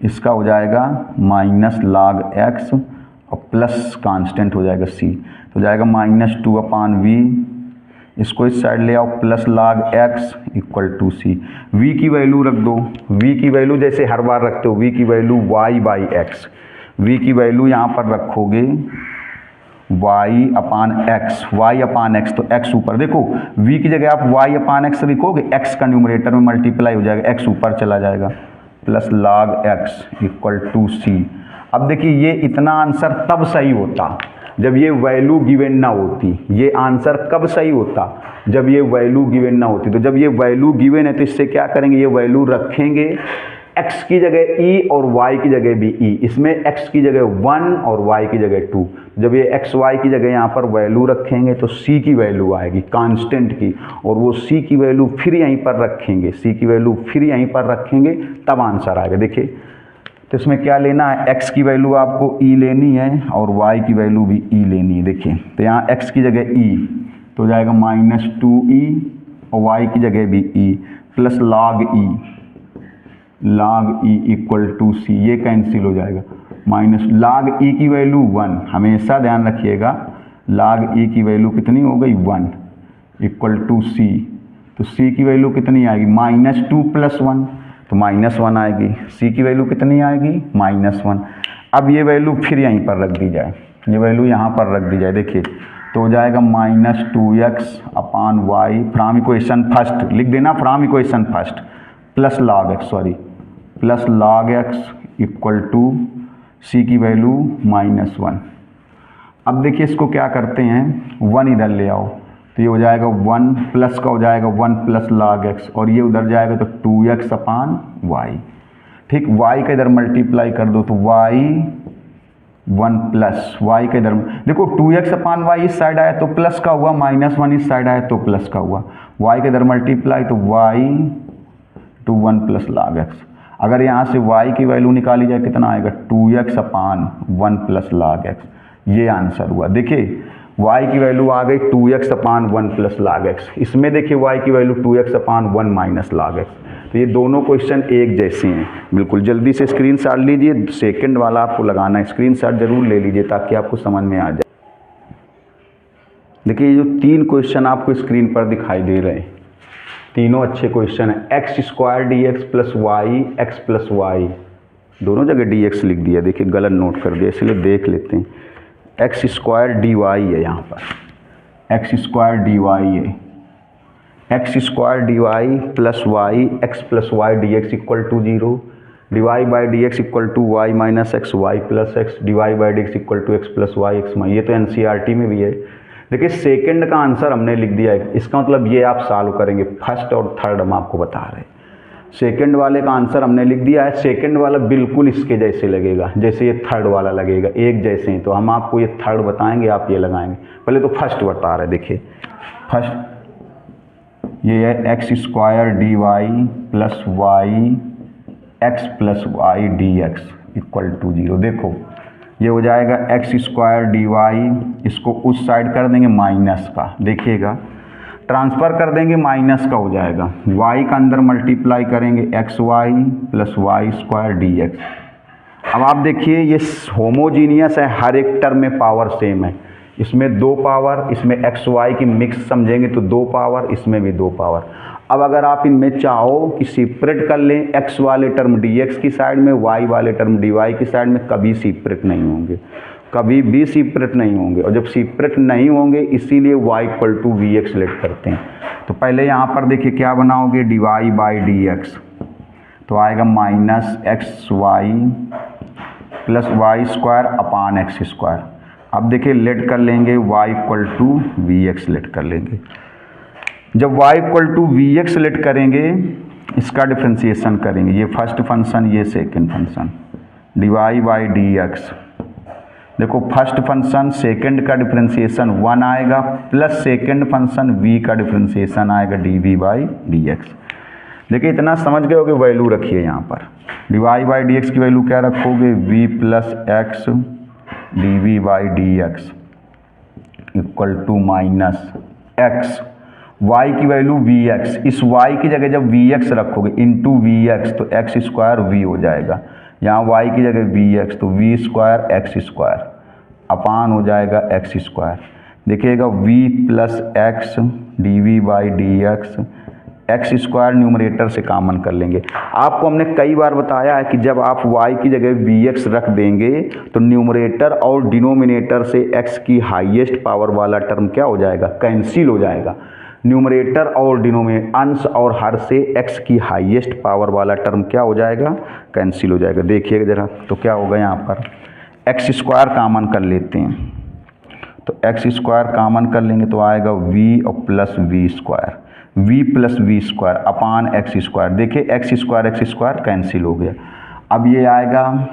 इसका हो जाएगा -log x और प्लस कांस्टेंट हो जाएगा c, तो जाएगा -2/v। इसको इस साइड ले आओ, plus log x = c। v की वैल्यू रख दो, v की वैल्यू जैसे हर बार रखते हो, v की वैल्यू y/x, v की वैल्यू यहाँ पर रखोगे y/x, तो x ऊपर देखो, v की जगह आप y/x लिखोगे, x का न्यूमरेटर में मल्टीप्लाई हो जाएगा, x ऊपर चला जाएगा, प्लस log x = c। अब देखिए ये इतना आंसर तब सही होता जब ये वैल्यू गिवन ना होती। ये आंसर कब सही होता, जब ये वैल्यू गिवन ना होती। तो जब ये वैल्यू गिवन है तो इससे क्या करेंगे, ये वैल्यू रखेंगे, x की जगह e और y की जगह भी e, इसमें x की जगह 1 और y की जगह 2। जब ये x y की जगह यहाँ पर वैल्यू रखेंगे तो c की वैल्यू आएगी कांस्टेंट की, और वो c की वैल्यू फिर यहीं पर रखेंगे, c की वैल्यू फिर यहीं पर रखेंगे, तब आंसर आएगा। देखिए तो इसमें क्या लेना है, x की वैल्यू आपको e लेनी है और y की वैल्यू भी e लेनी है। देखिए तो यहाँ x की जगह e, तो जाएगा -2e और y की जगह भी e, plus log e = c, ये कैंसिल हो जाएगा। log e की वैल्यू 1, हमेशा ध्यान रखिएगा, log e की वैल्यू कितनी हो गई 1 = c, तो c की वैल्यू कितनी आएगी -2 + 1, तो -1 आएगी। c की वैल्यू कितनी आएगी -1। अब ये वैल्यू फिर यहीं पर रख दी जाए, ये वैल्यू यहाँ पर रख दी जाए, देखिए तो हो जाएगा -2x/y फ्रॉम इक्वेशन फर्स्ट, लिख देना from equation first, plus log x = c की वैल्यू -1। अब देखिए इसको क्या करते हैं, 1 इधर ले आओ, तो ये हो जाएगा 1 प्लस का हो जाएगा 1 + log x, और ये उधर जाएगा तो 2x/y। ठीक, y का इधर मल्टीप्लाई कर दो तो y 1 प्लस y का इधर देखो 2x/y इस साइड आया तो प्लस का हुआ, -1 इस साइड आया तो प्लस का हुआ, y के इधर मल्टीप्लाई तो y 1 + log x। अगर यहाँ से y की वैल्यू निकाली जाए कितना आएगा 2x/1 + log x, ये आंसर हुआ। देखिए y की वैल्यू आ गई 2x/1 + log x, इसमें देखिए y की वैल्यू 2x/1 - log x, तो ये दोनों क्वेश्चन एक जैसे हैं बिल्कुल। जल्दी से स्क्रीनशॉट लीजिए, सेकंड वाला आपको लगाना है, स्क्रीनशॉट जरूर ले लीजिए ताकि आपको समझ में आ जाए। देखिए ये जो 3 क्वेश्चन आपको स्क्रीन पर दिखाई दे रहे हैं, तीनों अच्छे क्वेश्चन हैं। x² dx + y, x + y, दोनों जगह dx लिख दिया, देखिए गलत नोट कर दिया, इसलिए देख लेते हैं। x² dy है, यहाँ पर x² dy है, x² dy + y, x + y dx = 0, dy/dx = y - x, y + x, dy/dx = x + y, x - ये तो NCERT में भी है। देखिए सेकंड का आंसर हमने लिख दिया है, इसका मतलब ये आप सॉल्व करेंगे, फर्स्ट और थर्ड हम आपको बता रहे हैं। सेकंड वाले का आंसर हमने लिख दिया है, सेकंड वाला बिल्कुल इसके जैसे लगेगा जैसे ये थर्ड वाला लगेगा, एक जैसे हैं, तो हम आपको ये थर्ड बताएंगे, आप ये लगाएंगे। पहले तो फर्स्ट बता रहे, देखिए फर्स्ट ये है x² dy + y, x + y dx = 0। देखो ये हो जाएगा x² dy, इसको उस साइड कर देंगे माइनस का, देखिएगा ट्रांसफ़र कर देंगे, माइनस का हो जाएगा, y का अंदर मल्टीप्लाई करेंगे xy + y² dx। अब आप देखिए ये होमोजीनियस है, हर एक टर्म में पावर सेम है, इसमें 2 पावर, इसमें xy की मिक्स समझेंगे तो 2 पावर, इसमें भी 2 पावर। अब अगर आप इनमें चाहो कि सेपरेट कर लें, x वाले टर्म dx की साइड में, y वाले टर्म dy की साइड में, कभी सेपरेट नहीं होंगे, कभी भी सेपरेट नहीं होंगे। और जब सेपरेट नहीं होंगे इसीलिए y = vx लेट करते हैं। तो पहले यहाँ पर देखिए क्या बनाओगे, dy/dx, तो आएगा -xy + y² x²। अब देखिए लेट कर लेंगे y = vx लेट कर लेंगे। जब y = vx लेट करेंगे, इसका डिफ्रेंशिएशन करेंगे, ये फर्स्ट फंक्शन, ये सेकंड फंक्शन, dy/dx देखो फर्स्ट फंक्शन सेकंड का डिफरेंशिएशन 1 आएगा प्लस सेकंड फंक्शन v का डिफरेंशिएशन आएगा dv बाई dx। देखिए इतना समझ गए होगे, वैल्यू रखिए यहाँ पर dy बाई dx की वैल्यू क्या रखोगे, v plus x dv by dx equal to minus x, y की वैल्यू vx, इस y की जगह जब vx रखोगे इंटू vx तो एक्स स्क्वायर v हो जाएगा, यहाँ y की जगह vx तो v square x square upon हो जाएगा एक्स स्क्वायर। देखिएगा v plus x d v by d x square numerator से कॉमन कर लेंगे। आपको हमने कई बार बताया है कि जब आप y की जगह vx रख देंगे तो न्यूमरेटर और डिनोमिनेटर से x की हाईएस्ट पावर वाला टर्म क्या हो जाएगा, कैंसिल हो जाएगा। न्यूमरेटर और डिनोमिनेटर अंश और हर से x की हाईएस्ट पावर वाला टर्म क्या हो जाएगा, कैंसिल हो जाएगा। देखिएगा जरा, तो क्या होगा, यहाँ पर एक्स स्क्वायर कॉमन कर लेते हैं, तो एक्स स्क्वायर कॉमन कर लेंगे तो आएगा v और plus v square, v plus v square upon x square. देखिए एक्स स्क्वायर कैंसिल हो गया। अब ये आएगा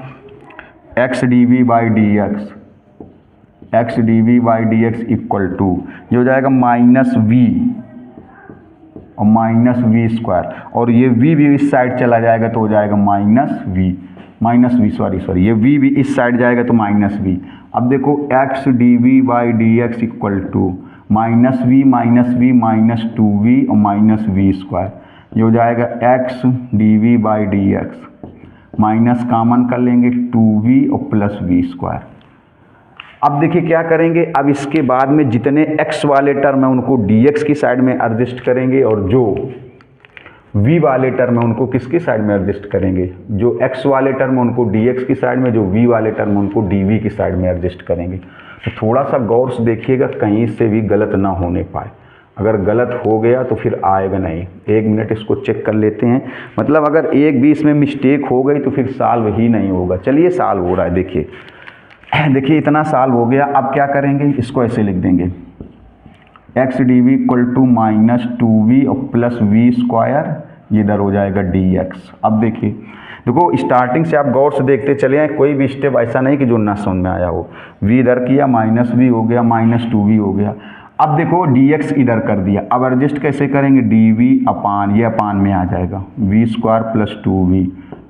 x d v by d x equal to ये हो जाएगा माइनस वी और माइनस वी स्क्वायर, और ये v भी इस साइड चला जाएगा तो हो जाएगा माइनस वी सॉरी ये v भी इस साइड जाएगा तो माइनस वी। अब देखो x d v by d x equal to minus v minus 2v और माइनस वी स्क्वायर, ये हो जाएगा x d v by d x minus common कर लेंगे 2v और प्लस वी स्क्वायर। अब देखिए क्या करेंगे, अब इसके बाद में जितने x वाले टर्म है उनको dx की साइड में एडजस्ट करेंगे और जो v वाले टर्म है उनको किसकी साइड में एडजस्ट करेंगे, जो x वाले टर्म है उनको dx की साइड में, जो v वाले टर्म है उनको dv की साइड में एडजस्ट करेंगे। तो थोड़ा सा गौर से देखिएगा कहीं से भी गलत ना होने पाए, अगर गलत हो गया तो फिर आएगा नहीं। एक मिनट इसको चेक कर लेते हैं, मतलब अगर एक भी इसमें मिस्टेक हो गई तो फिर सॉल्व ही नहीं होगा। चलिए सॉल्व हो रहा है, देखिए इतना सॉल्व हो गया। अब क्या करेंगे, इसको ऐसे लिख देंगे x d v equal to minus 2v और प्लस वी स्क्वायर, ये इधर हो जाएगा dx। अब देखो स्टार्टिंग से आप गौर से देखते चले आए, कोई भी स्टेप ऐसा नहीं कि जो ना समझ में आया हो। v इधर किया, माइनस वी हो गया, माइनस 2v हो गया। अब देखो dx इधर कर दिया, अब एडजस्ट कैसे करेंगे, dv अपान, ये अपान में आ जाएगा v square plus 2v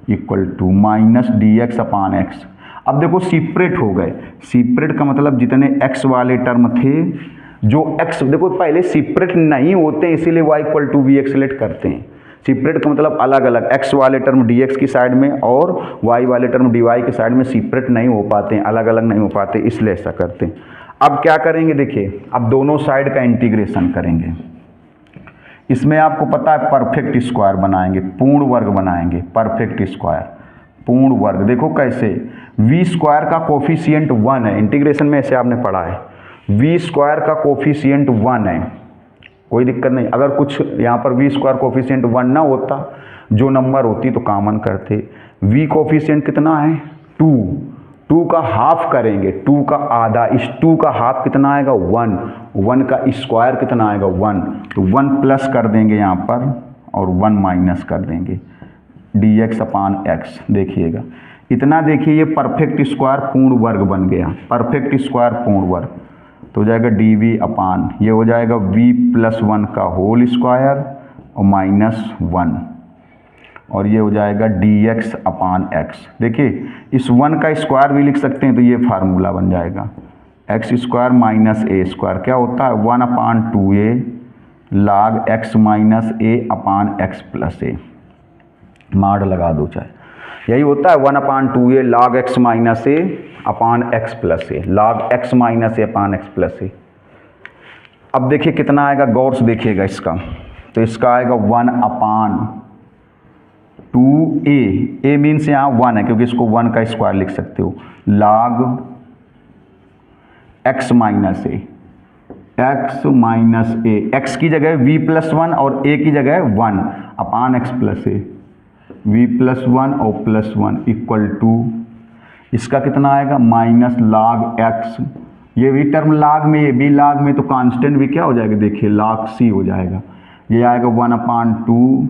equal to minus dx upon x। अब देखो सेपरेट हो गए, सेपरेट का मतलब जितने x वाले टर्म थे, जो x देखो पहले सेपरेट नहीं होते इसीलिए y इक्वल टू वी एक्सलेट करते हैं। सेपरेट का मतलब अलग अलग, x वाले टर्म dx की साइड में और y वाले टर्म dy की साइड में सेपरेट नहीं हो पाते हैं, अलग अलग नहीं हो पाते, इसलिए ऐसा करते हैं। अब क्या करेंगे, देखिए अब दोनों साइड का इंटीग्रेशन करेंगे। इसमें आपको पता है परफेक्ट स्क्वायर बनाएंगे, पूर्ण वर्ग बनाएंगे, परफेक्ट स्क्वायर पूर्ण वर्ग। देखो कैसे, v स्क्वायर का कोफिशिएंट 1 है, इंटीग्रेशन में ऐसे आपने पढ़ा है, v स्क्वायर का कोफिशिएंट 1 है, कोई दिक्कत नहीं। अगर कुछ यहाँ पर v स्क्वायर कोफिशिएंट 1 ना होता, जो नंबर होती तो कॉमन करते। v कोफिशिएंट कितना है 2 का हाफ करेंगे, 2 का आधा, इस 2 का हाफ कितना आएगा 1 का स्क्वायर कितना आएगा 1, तो 1 प्लस कर देंगे यहाँ पर और 1 माइनस कर देंगे dx अपान x। देखिएगा इतना, देखिए ये परफेक्ट स्क्वायर पूर्ण वर्ग बन गया, परफेक्ट स्क्वायर पूर्ण वर्ग, तो हो जाएगा dv अपान, ये हो जाएगा v प्लस 1 का होल स्क्वायर और माइनस 1, और ये हो जाएगा dx अपान x। देखिए इस 1 का स्क्वायर भी लिख सकते हैं, तो ये फार्मूला बन जाएगा एक्स स्क्वायर माइनस ए स्क्वायर, क्या होता है 1 अपान 2a log x माइनस ए अपान एक्स प्लस ए, मार लगा दो चाहे, यही होता है 1 अपान 2a log x माइनस ए अपान एक्स प्लस ए, log x माइनस ए अपान एक्स प्लस ए। अब देखिए कितना आएगा, गौर से देखिएगा इसका, तो इसका आएगा 1 अपान 2a, a मीन्स यहाँ 1 है क्योंकि इसको 1 का स्क्वायर लिख सकते हो, log x माइनस ए, x माइनस ए, x की जगह v प्लस 1 और a की जगह 1 अपान एक्स प्लस ए, v प्लस 1 और प्लस 1 इक्वल टू, इसका कितना आएगा माइनस log x, ये भी टर्म log में, ये भी log में, तो कांस्टेंट भी क्या हो जाएगा, देखिए log c हो जाएगा, ये आएगा 1 अपान 2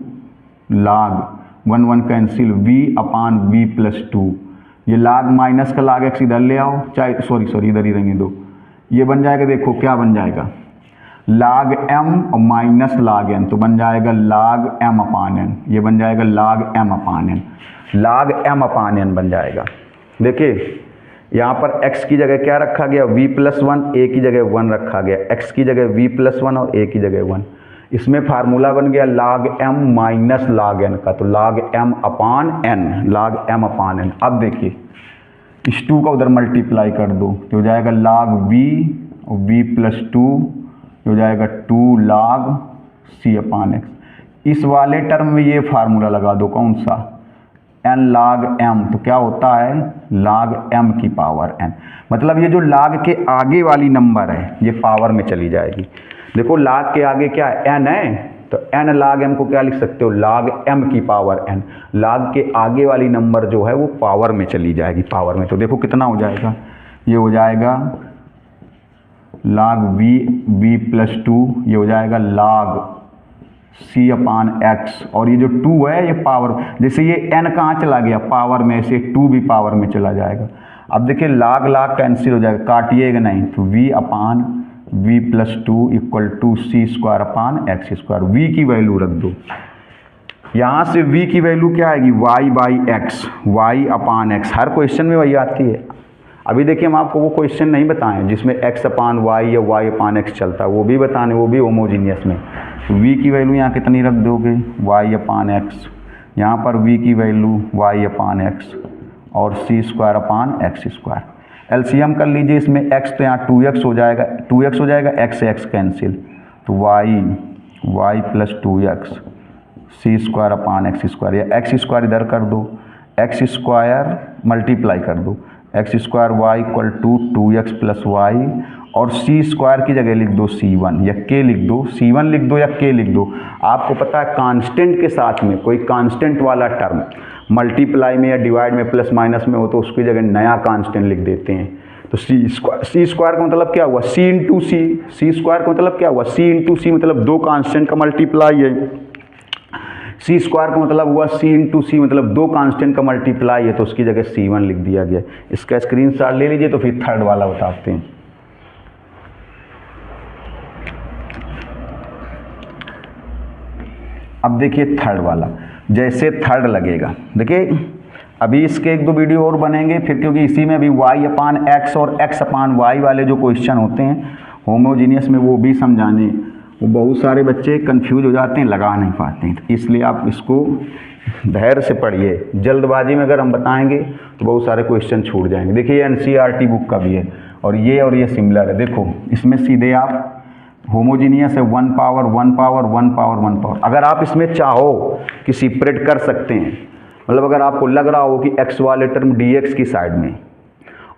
log 1 1 कैंसिल v अपान v प्लस 2, ये लाग माइनस का लाग एक्स इधर ले आओ, चाहे सॉरी इधर ही रहेंगे दो, ये बन जाएगा, देखो क्या बन जाएगा, लाग एम और माइनस लाग एन, तो बन जाएगा लाग एम अपान एन, ये बन जाएगा लाग एम अपान एन, लाग एम अपान एन बन जाएगा। देखिए यहाँ पर x की जगह क्या रखा गया, v+1, a की जगह 1 रखा गया, x की जगह v+1 और a की जगह 1। इसमें फार्मूला बन गया लाग m माइनस लाग n का, तो लाग m अपान n, लाग m अपान n। अब देखिए इस 2 का उधर मल्टीप्लाई कर दो तो हो जाएगा लाग v और v+2 हो जाएगा 2 लाग c अपान x। इस वाले टर्म में ये फार्मूला लगा दो, कौन सा, n लाग m, तो क्या होता है लाग m की पावर n। मतलब ये जो लाग के आगे वाली नंबर है ये पावर में चली जाएगी। देखो लाग के आगे क्या है, n है, तो n लाग m को क्या लिख सकते हो, लाग m की पावर n। लाग के आगे वाली नंबर जो है वो पावर में चली जाएगी, पावर में। तो देखो कितना हो जाएगा, ये हो जाएगा लाग v+2, ये हो जाएगा लाग c अपान x, और ये जो 2 है ये पावर, जैसे ये n कहाँ चला गया पावर में, से 2 भी पावर में चला जाएगा। अब देखिए लाग लाग कैंसिल हो जाएगा, काटिएगा नहीं, तो v upon v+2 equal to c square upon x square. v की वैल्यू रख दो, यहाँ से v की वैल्यू क्या आएगी, y/x, y अपान x। हर क्वेश्चन में वही आती है। अभी देखिए हम आपको वो क्वेश्चन नहीं बताएं जिसमें x अपान y या y अपान x चलता है, वो भी बताने, वो भी होमोजीनियस में। तो v की वैल्यू यहाँ कितनी रख दोगे, y अपान x, यहाँ पर v की वैल्यू y अपान x और c square upon x square. LCM कर लीजिए इसमें, x तो यहाँ 2x हो जाएगा, 2x हो जाएगा, x कैंसिल, तो y plus 2x c square upon x square, या x स्क्वायर इधर कर दो, x स्क्वायर मल्टीप्लाई कर दो, x square y equal to 2x plus y, और c स्क्वायर की जगह लिख दो c1 या k लिख दो, c1 लिख दो या k लिख दो। आपको पता है कांस्टेंट के साथ में कोई कांस्टेंट वाला टर्म मल्टीप्लाई में या डिवाइड में प्लस माइनस में हो तो उसकी जगह नया कांस्टेंट लिख देते हैं। तो c स्क्वायर का मतलब क्या हुआ, c इंटू सी स्क्वायर का मतलब क्या हुआ, c इंटू सी, मतलब दो कांस्टेंट का मल्टीप्लाई है। c स्क्वायर का मतलब हुआ c इंटू सी, मतलब दो कांस्टेंट का मल्टीप्लाई है, तो उसकी जगह c1 लिख दिया गया। इसका स्क्रीनशॉट ले लीजिए। तो फिर थर्ड वाला बताते हैं। अब देखिए थर्ड वाला, जैसे थर्ड लगेगा, देखिए अभी इसके एक दो वीडियो और बनेंगे फिर, क्योंकि इसी में अभी y अपान x और x अपान y वाले जो क्वेश्चन होते हैं होमोजीनियस में वो भी समझाने, वो बहुत सारे बच्चे कंफ्यूज हो जाते हैं, लगा नहीं पाते हैं। तो इसलिए आप इसको धैर्य से पढ़िए, जल्दबाजी में अगर हम बताएंगे तो बहुत सारे क्वेश्चन छूट जाएंगे। देखिए NCERT बुक का भी है और ये सिमिलर है। देखो इसमें सीधे आप होमोजीनियस है 1 पावर 1 पावर 1 पावर 1 पावर। अगर आप इसमें चाहो कि सेपरेट कर सकते हैं, मतलब अगर आपको लग रहा हो कि x वाले टर्म dx की साइड में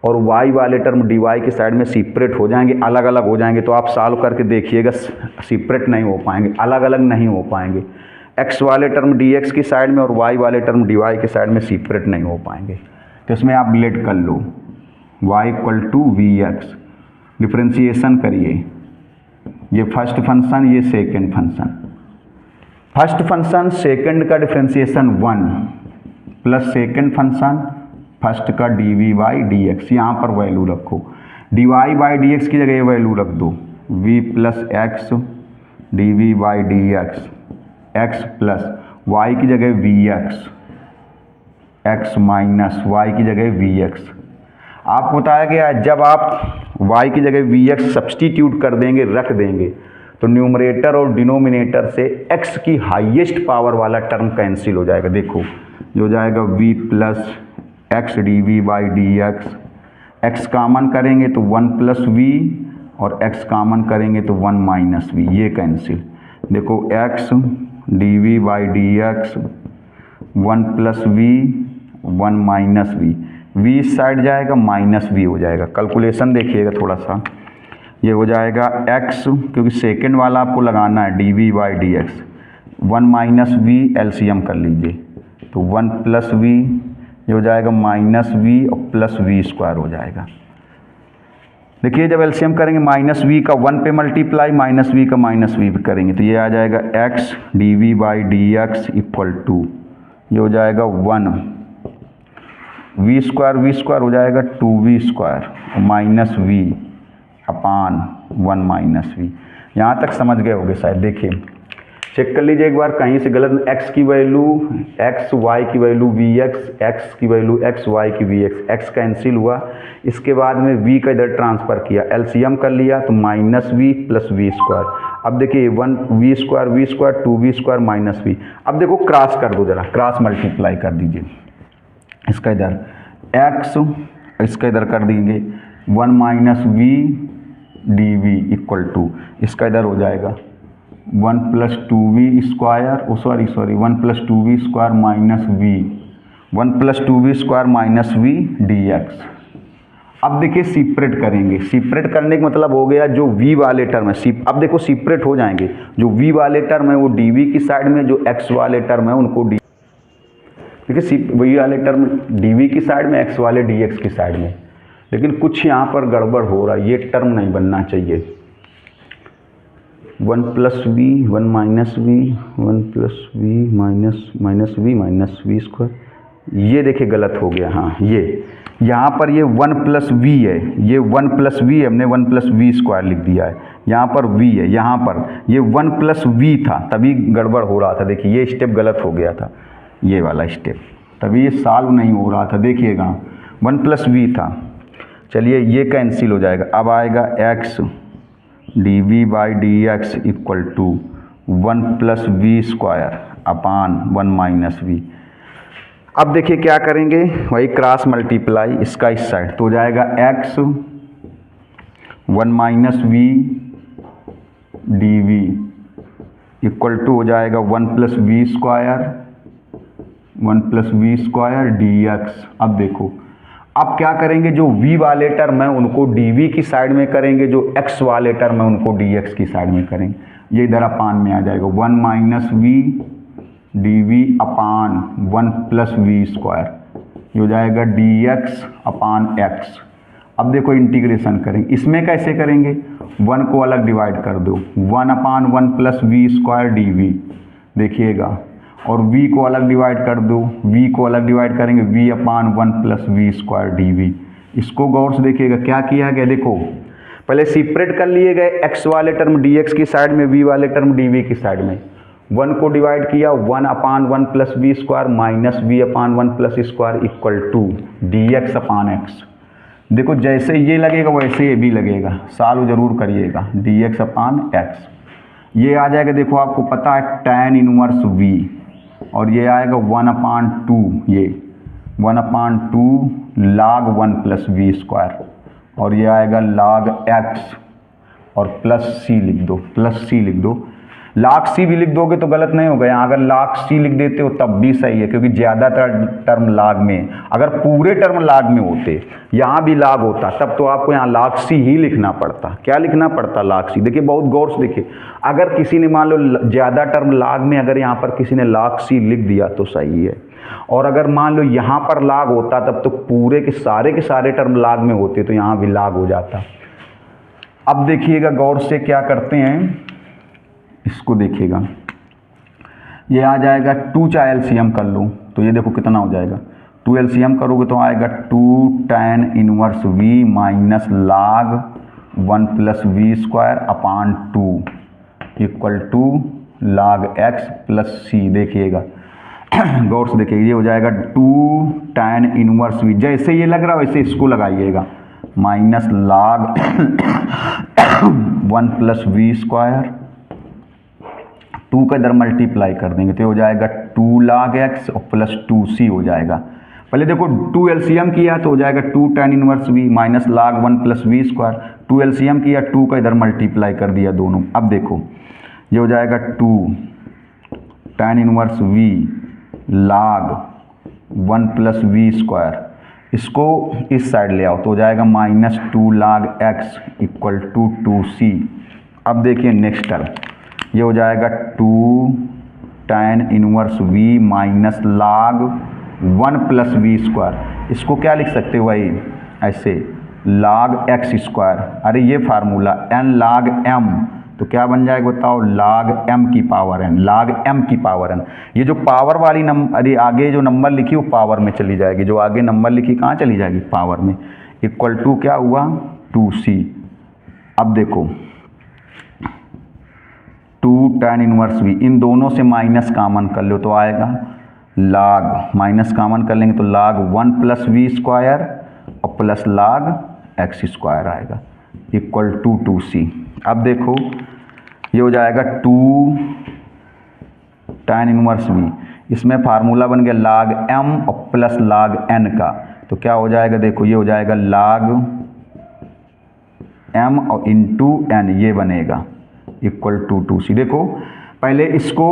और y वाले टर्म dy की साइड में सेपरेट हो जाएंगे, अलग अलग हो जाएंगे, तो आप सॉल्व करके देखिएगा सेपरेट नहीं हो पाएंगे, अलग अलग नहीं हो पाएंगे। x वाले टर्म dx की साइड में और y वाले टर्म dy की साइड में सेपरेट नहीं हो पाएंगे। तो इसमें आप लेट कर लो y equal to vx, differentiation करिए, ये फर्स्ट फंक्शन ये second function. First function second का differentiation 1 plus second function first का dv/dx, यहाँ पर वैल्यू रखो, dy/dx की जगह ये वैल्यू रख दो, v plus x dv/dx, x plus y की जगह vx, x माइनस y की जगह vx। आपको बताया गया है जब आप y की जगह vx सब्सटीट्यूट कर देंगे, रख देंगे, तो न्यूमरेटर और डिनोमिनेटर से x की हाईएस्ट पावर वाला टर्म कैंसिल हो जाएगा। देखो जो जाएगा v plus x dv/dx, x कामन करेंगे तो 1 प्लस v और x कामन करेंगे तो 1 माइनस v, ये कैंसिल। देखो x dv/dx 1 plus v 1 minus v, v इस साइड जाएगा माइनस v हो जाएगा। कैलकुलेशन देखिएगा थोड़ा सा, ये हो जाएगा x, क्योंकि सेकंड वाला आपको लगाना है dv/dx, 1 माइनस v एलसीएम कर लीजिए, तो 1 प्लस v, ये हो जाएगा माइनस v और प्लस v स्क्वायर हो जाएगा। देखिए जब एलसीएम करेंगे माइनस v का 1 पे मल्टीप्लाई, माइनस v का माइनस v पे करेंगे तो ये आ जाएगा x dv/dx इक्वल टू, ये हो जाएगा 1 वी स्क्वायर हो जाएगा 2v² minus v upon 1 minus v. यहाँ तक समझ गए होगे शायद। देखिए चेक कर लीजिए एक बार, कहीं से गलत। x की वैल्यू x, y की वैल्यू vx, x की वैल्यू x, y की vx, x कैंसिल हुआ। इसके बाद में v का इधर ट्रांसफ़र किया, एलसीएम कर लिया तो minus v plus v square. अब देखिए 1v² 2v² माइनस वी। अब देखो क्रॉस कर दो जरा, क्रॉस मल्टीप्लाई कर दीजिए। इसका इधर x, इसका इधर कर देंगे 1 minus v d equal to, इसका इधर हो जाएगा 1 plus 2v² sorry 1 plus 2v² minus v, 1 plus 2v² minus v dx। अब देखिए सेपरेट करेंगे, सेपरेट करने का मतलब हो गया जो v वाले टर्म है, अब देखो सेपरेट हो जाएंगे। जो v वाले टर्म है वो dv की साइड में, जो x वाले टर्म है उनको d, देखिए v वाले टर्म dv की साइड में, x वाले dx की साइड में। लेकिन कुछ यहाँ पर गड़बड़ हो रहा है, ये टर्म नहीं बनना चाहिए। 1 plus v 1 minus v 1 plus v minus v square, ये देखिए गलत हो गया। हाँ ये यहाँ पर ये 1 प्लस वी है, ये 1 प्लस वी है, हमने 1 प्लस वी स्क्वायर लिख दिया है। यहाँ पर v है, यहाँ पर ये 1 प्लस वी था, तभी गड़बड़ हो रहा था। देखिए ये स्टेप गलत हो गया था, ये वाला स्टेप, तभी ये सॉल्व नहीं हो रहा था। देखिएगा 1 प्लस वी था। चलिए ये कैंसिल हो जाएगा। अब आएगा x dv by dx equal to 1 plus v square upon 1 minus v. अब देखिए क्या करेंगे, वही क्रॉस मल्टीप्लाई इसका इस साइड, तो हो जाएगा x 1 minus v d equal to हो जाएगा 1 प्लस वी स्क्वायर dx। अब देखो अब क्या करेंगे, जो v वाले टर्म है उनको dv की साइड में करेंगे, जो x वाले टर्म है उनको dx की साइड में करेंगे। ये इधर अपान में आ जाएगा 1 minus v dv upon 1 plus v square, ये हो जाएगा dx अपान x। अब देखो इंटीग्रेशन करेंगे, इसमें कैसे करेंगे, 1 को अलग डिवाइड कर दो, 1 upon 1 plus v square dv, देखिएगा, और v को अलग डिवाइड कर दो, v को अलग डिवाइड करेंगे v upon 1 plus v square dv। इसको गौर से देखिएगा क्या किया गया। देखो पहले सेपरेट कर लिए गए, x वाले टर्म dx की साइड में, v वाले टर्म dv की साइड में। 1 को डिवाइड किया 1 upon 1 plus v square minus v upon 1 plus square equal to dx upon x। देखो जैसे ये लगेगा वैसे ये भी लगेगा, सॉल्व जरूर करिएगा। dx अपान x ये आ जाएगा, देखो आपको पता है tan इनवर्स v, और ये आएगा 1 अपान 2, ये 1 upon 2 log 1 plus v square, और ये आएगा log x, और प्लस सी लिख दो, log c भी लिख दोगे तो गलत नहीं होगा। यहाँ अगर log c लिख देते हो तब भी सही है, क्योंकि ज़्यादातर टर्म log में, अगर पूरे टर्म log में होते, यहाँ भी log होता, तब तो आपको यहाँ log c ही लिखना पड़ता। क्या लिखना पड़ता, log c। देखिए बहुत गौर से देखिए, अगर किसी ने मान लो ज़्यादा टर्म log में, अगर यहाँ पर किसी ने log c लिख दिया तो सही है, और अगर मान लो यहाँ पर log होता तब तो पूरे के सारे टर्म log में होते, तो यहाँ भी log हो जाता। अब देखिएगा गौर से क्या करते हैं, इसको देखिएगा, ये आ जाएगा 2 चाहे एलसीएम कर लो तो ये देखो कितना हो जाएगा, 2 एलसीएम करोगे तो आएगा 2 tan inverse v minus log 1 plus v square upon 2 equal to log x plus c। देखिएगा गौर से देखिए, ये हो जाएगा 2 tan इनवर्स v, जैसे ये लग रहा है वैसे इसको लगाइएगा, minus log 1 plus v square, 2 का इधर मल्टीप्लाई कर देंगे तो हो जाएगा 2 log x और प्लस 2c हो जाएगा। पहले देखो 2 एलसीएम किया तो हो जाएगा 2 tan inverse v minus log 1 plus v square, 2 LCM किया 2 का इधर मल्टीप्लाई कर दिया दोनों। अब देखो ये हो जाएगा 2 tan inverse v log 1 plus v square, इसको इस साइड ले आओ तो हो जाएगा minus 2 log x equal to 2c। अब देखिए नेक्स्ट टर्म, ये हो जाएगा 2 tan inverse v minus log 1 plus v square, इसको क्या लिख सकते हो भाई ऐसे, log x स्क्वायर, अरे ये फार्मूला n log m, तो क्या बन जाएगा बताओ, log m की पावर n, log m की पावर n। ये जो पावर वाली अरे आगे जो नंबर लिखी वो पावर में चली जाएगी, जो आगे नंबर लिखी कहाँ चली जाएगी, पावर में। इक्वल टू क्या हुआ 2c। अब देखो 2 tan इनवर्स v, इन दोनों से माइनस कॉमन कर लो तो आएगा log, माइनस कॉमन कर लेंगे तो log 1 प्लस वी स्क्वायर और प्लस log x स्क्वायर आएगा इक्वल टू 2c। अब देखो ये हो जाएगा 2 tan इनवर्स v, इसमें फार्मूला बन गया log m और प्लस log n का, तो क्या हो जाएगा देखो, ये हो जाएगा log m और इंटू n, ये बनेगा इक्वल टू 2c। देखो पहले इसको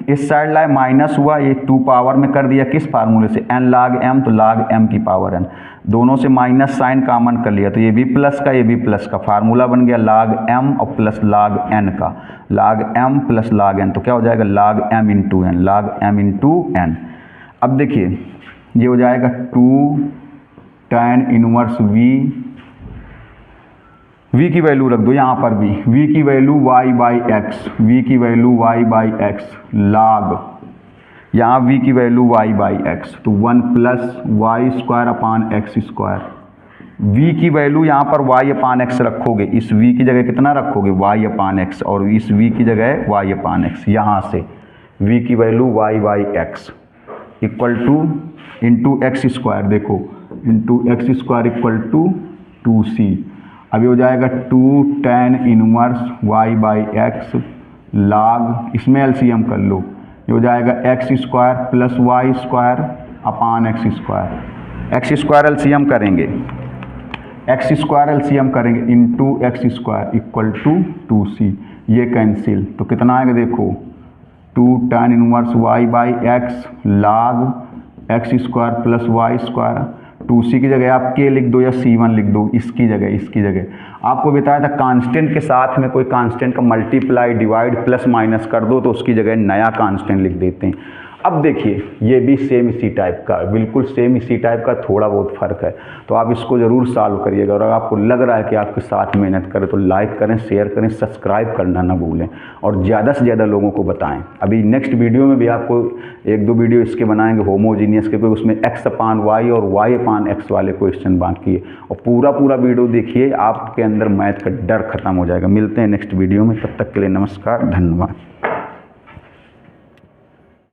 इस साइड लाए, माइनस हुआ, ये 2 पावर में कर दिया किस फार्मूले से, n log m, तो log m की पावर n, दोनों से माइनस साइन कॉमन कर लिया तो ये भी प्लस का ये भी प्लस का, फार्मूला बन गया log m और प्लस log n का, log m plus log n, तो क्या हो जाएगा log m into n, log m into n। अब देखिए ये हो जाएगा 2 tan इनवर्स v की वैल्यू रख दो यहाँ पर भी, v की value y by x, v की value y by x, log यहाँ v की वैल्यू y बाई एक्स, तो 1 plus y square upon x square. v की वैल्यू यहाँ पर y अपान एक्स रखोगे, इस v की जगह कितना रखोगे y अपान एक्स, और इस v की जगह y अपान एक्स, यहाँ से v की value y by x equal to into x square, देखो into x square equal to 2c। अब ये हो जाएगा 2 tan inverse y by x log, इसमें एलसीएम कर लो, ये हो जाएगा x square plus y square upon x square, x square LCM करेंगे, एक्स स्क्वायर एलसीएम करेंगे into x square equal to 2c, ये कैंसिल, तो कितना आएगा देखो 2 tan inverse y by x log x square plus y square, 2c की जगह आप k लिख दो या c1 लिख दो, इसकी जगह आपको बताया था कांस्टेंट के साथ में कोई कांस्टेंट का मल्टीप्लाई डिवाइड प्लस माइनस कर दो तो उसकी जगह नया कांस्टेंट लिख देते हैं। अब देखिए ये भी सेम इसी टाइप का, बिल्कुल सेम इसी टाइप का, थोड़ा बहुत फ़र्क है, तो आप इसको ज़रूर सॉल्व करिएगा। और अगर आपको लग रहा है कि आपके साथ मेहनत करें तो लाइक करें, शेयर करें, सब्सक्राइब करना ना भूलें और ज़्यादा से ज़्यादा लोगों को बताएं। अभी नेक्स्ट वीडियो में भी आपको 1-2 वीडियो इसके बनाएंगे होमोजीनियस के, उसमें x अपान वाई और y अपान एक्स वाले क्वेश्चन बाकी है, और पूरा वीडियो देखिए, आपके अंदर मैथ का डर खत्म हो जाएगा। मिलते हैं नेक्स्ट वीडियो में, तब तक के लिए नमस्कार, धन्यवाद।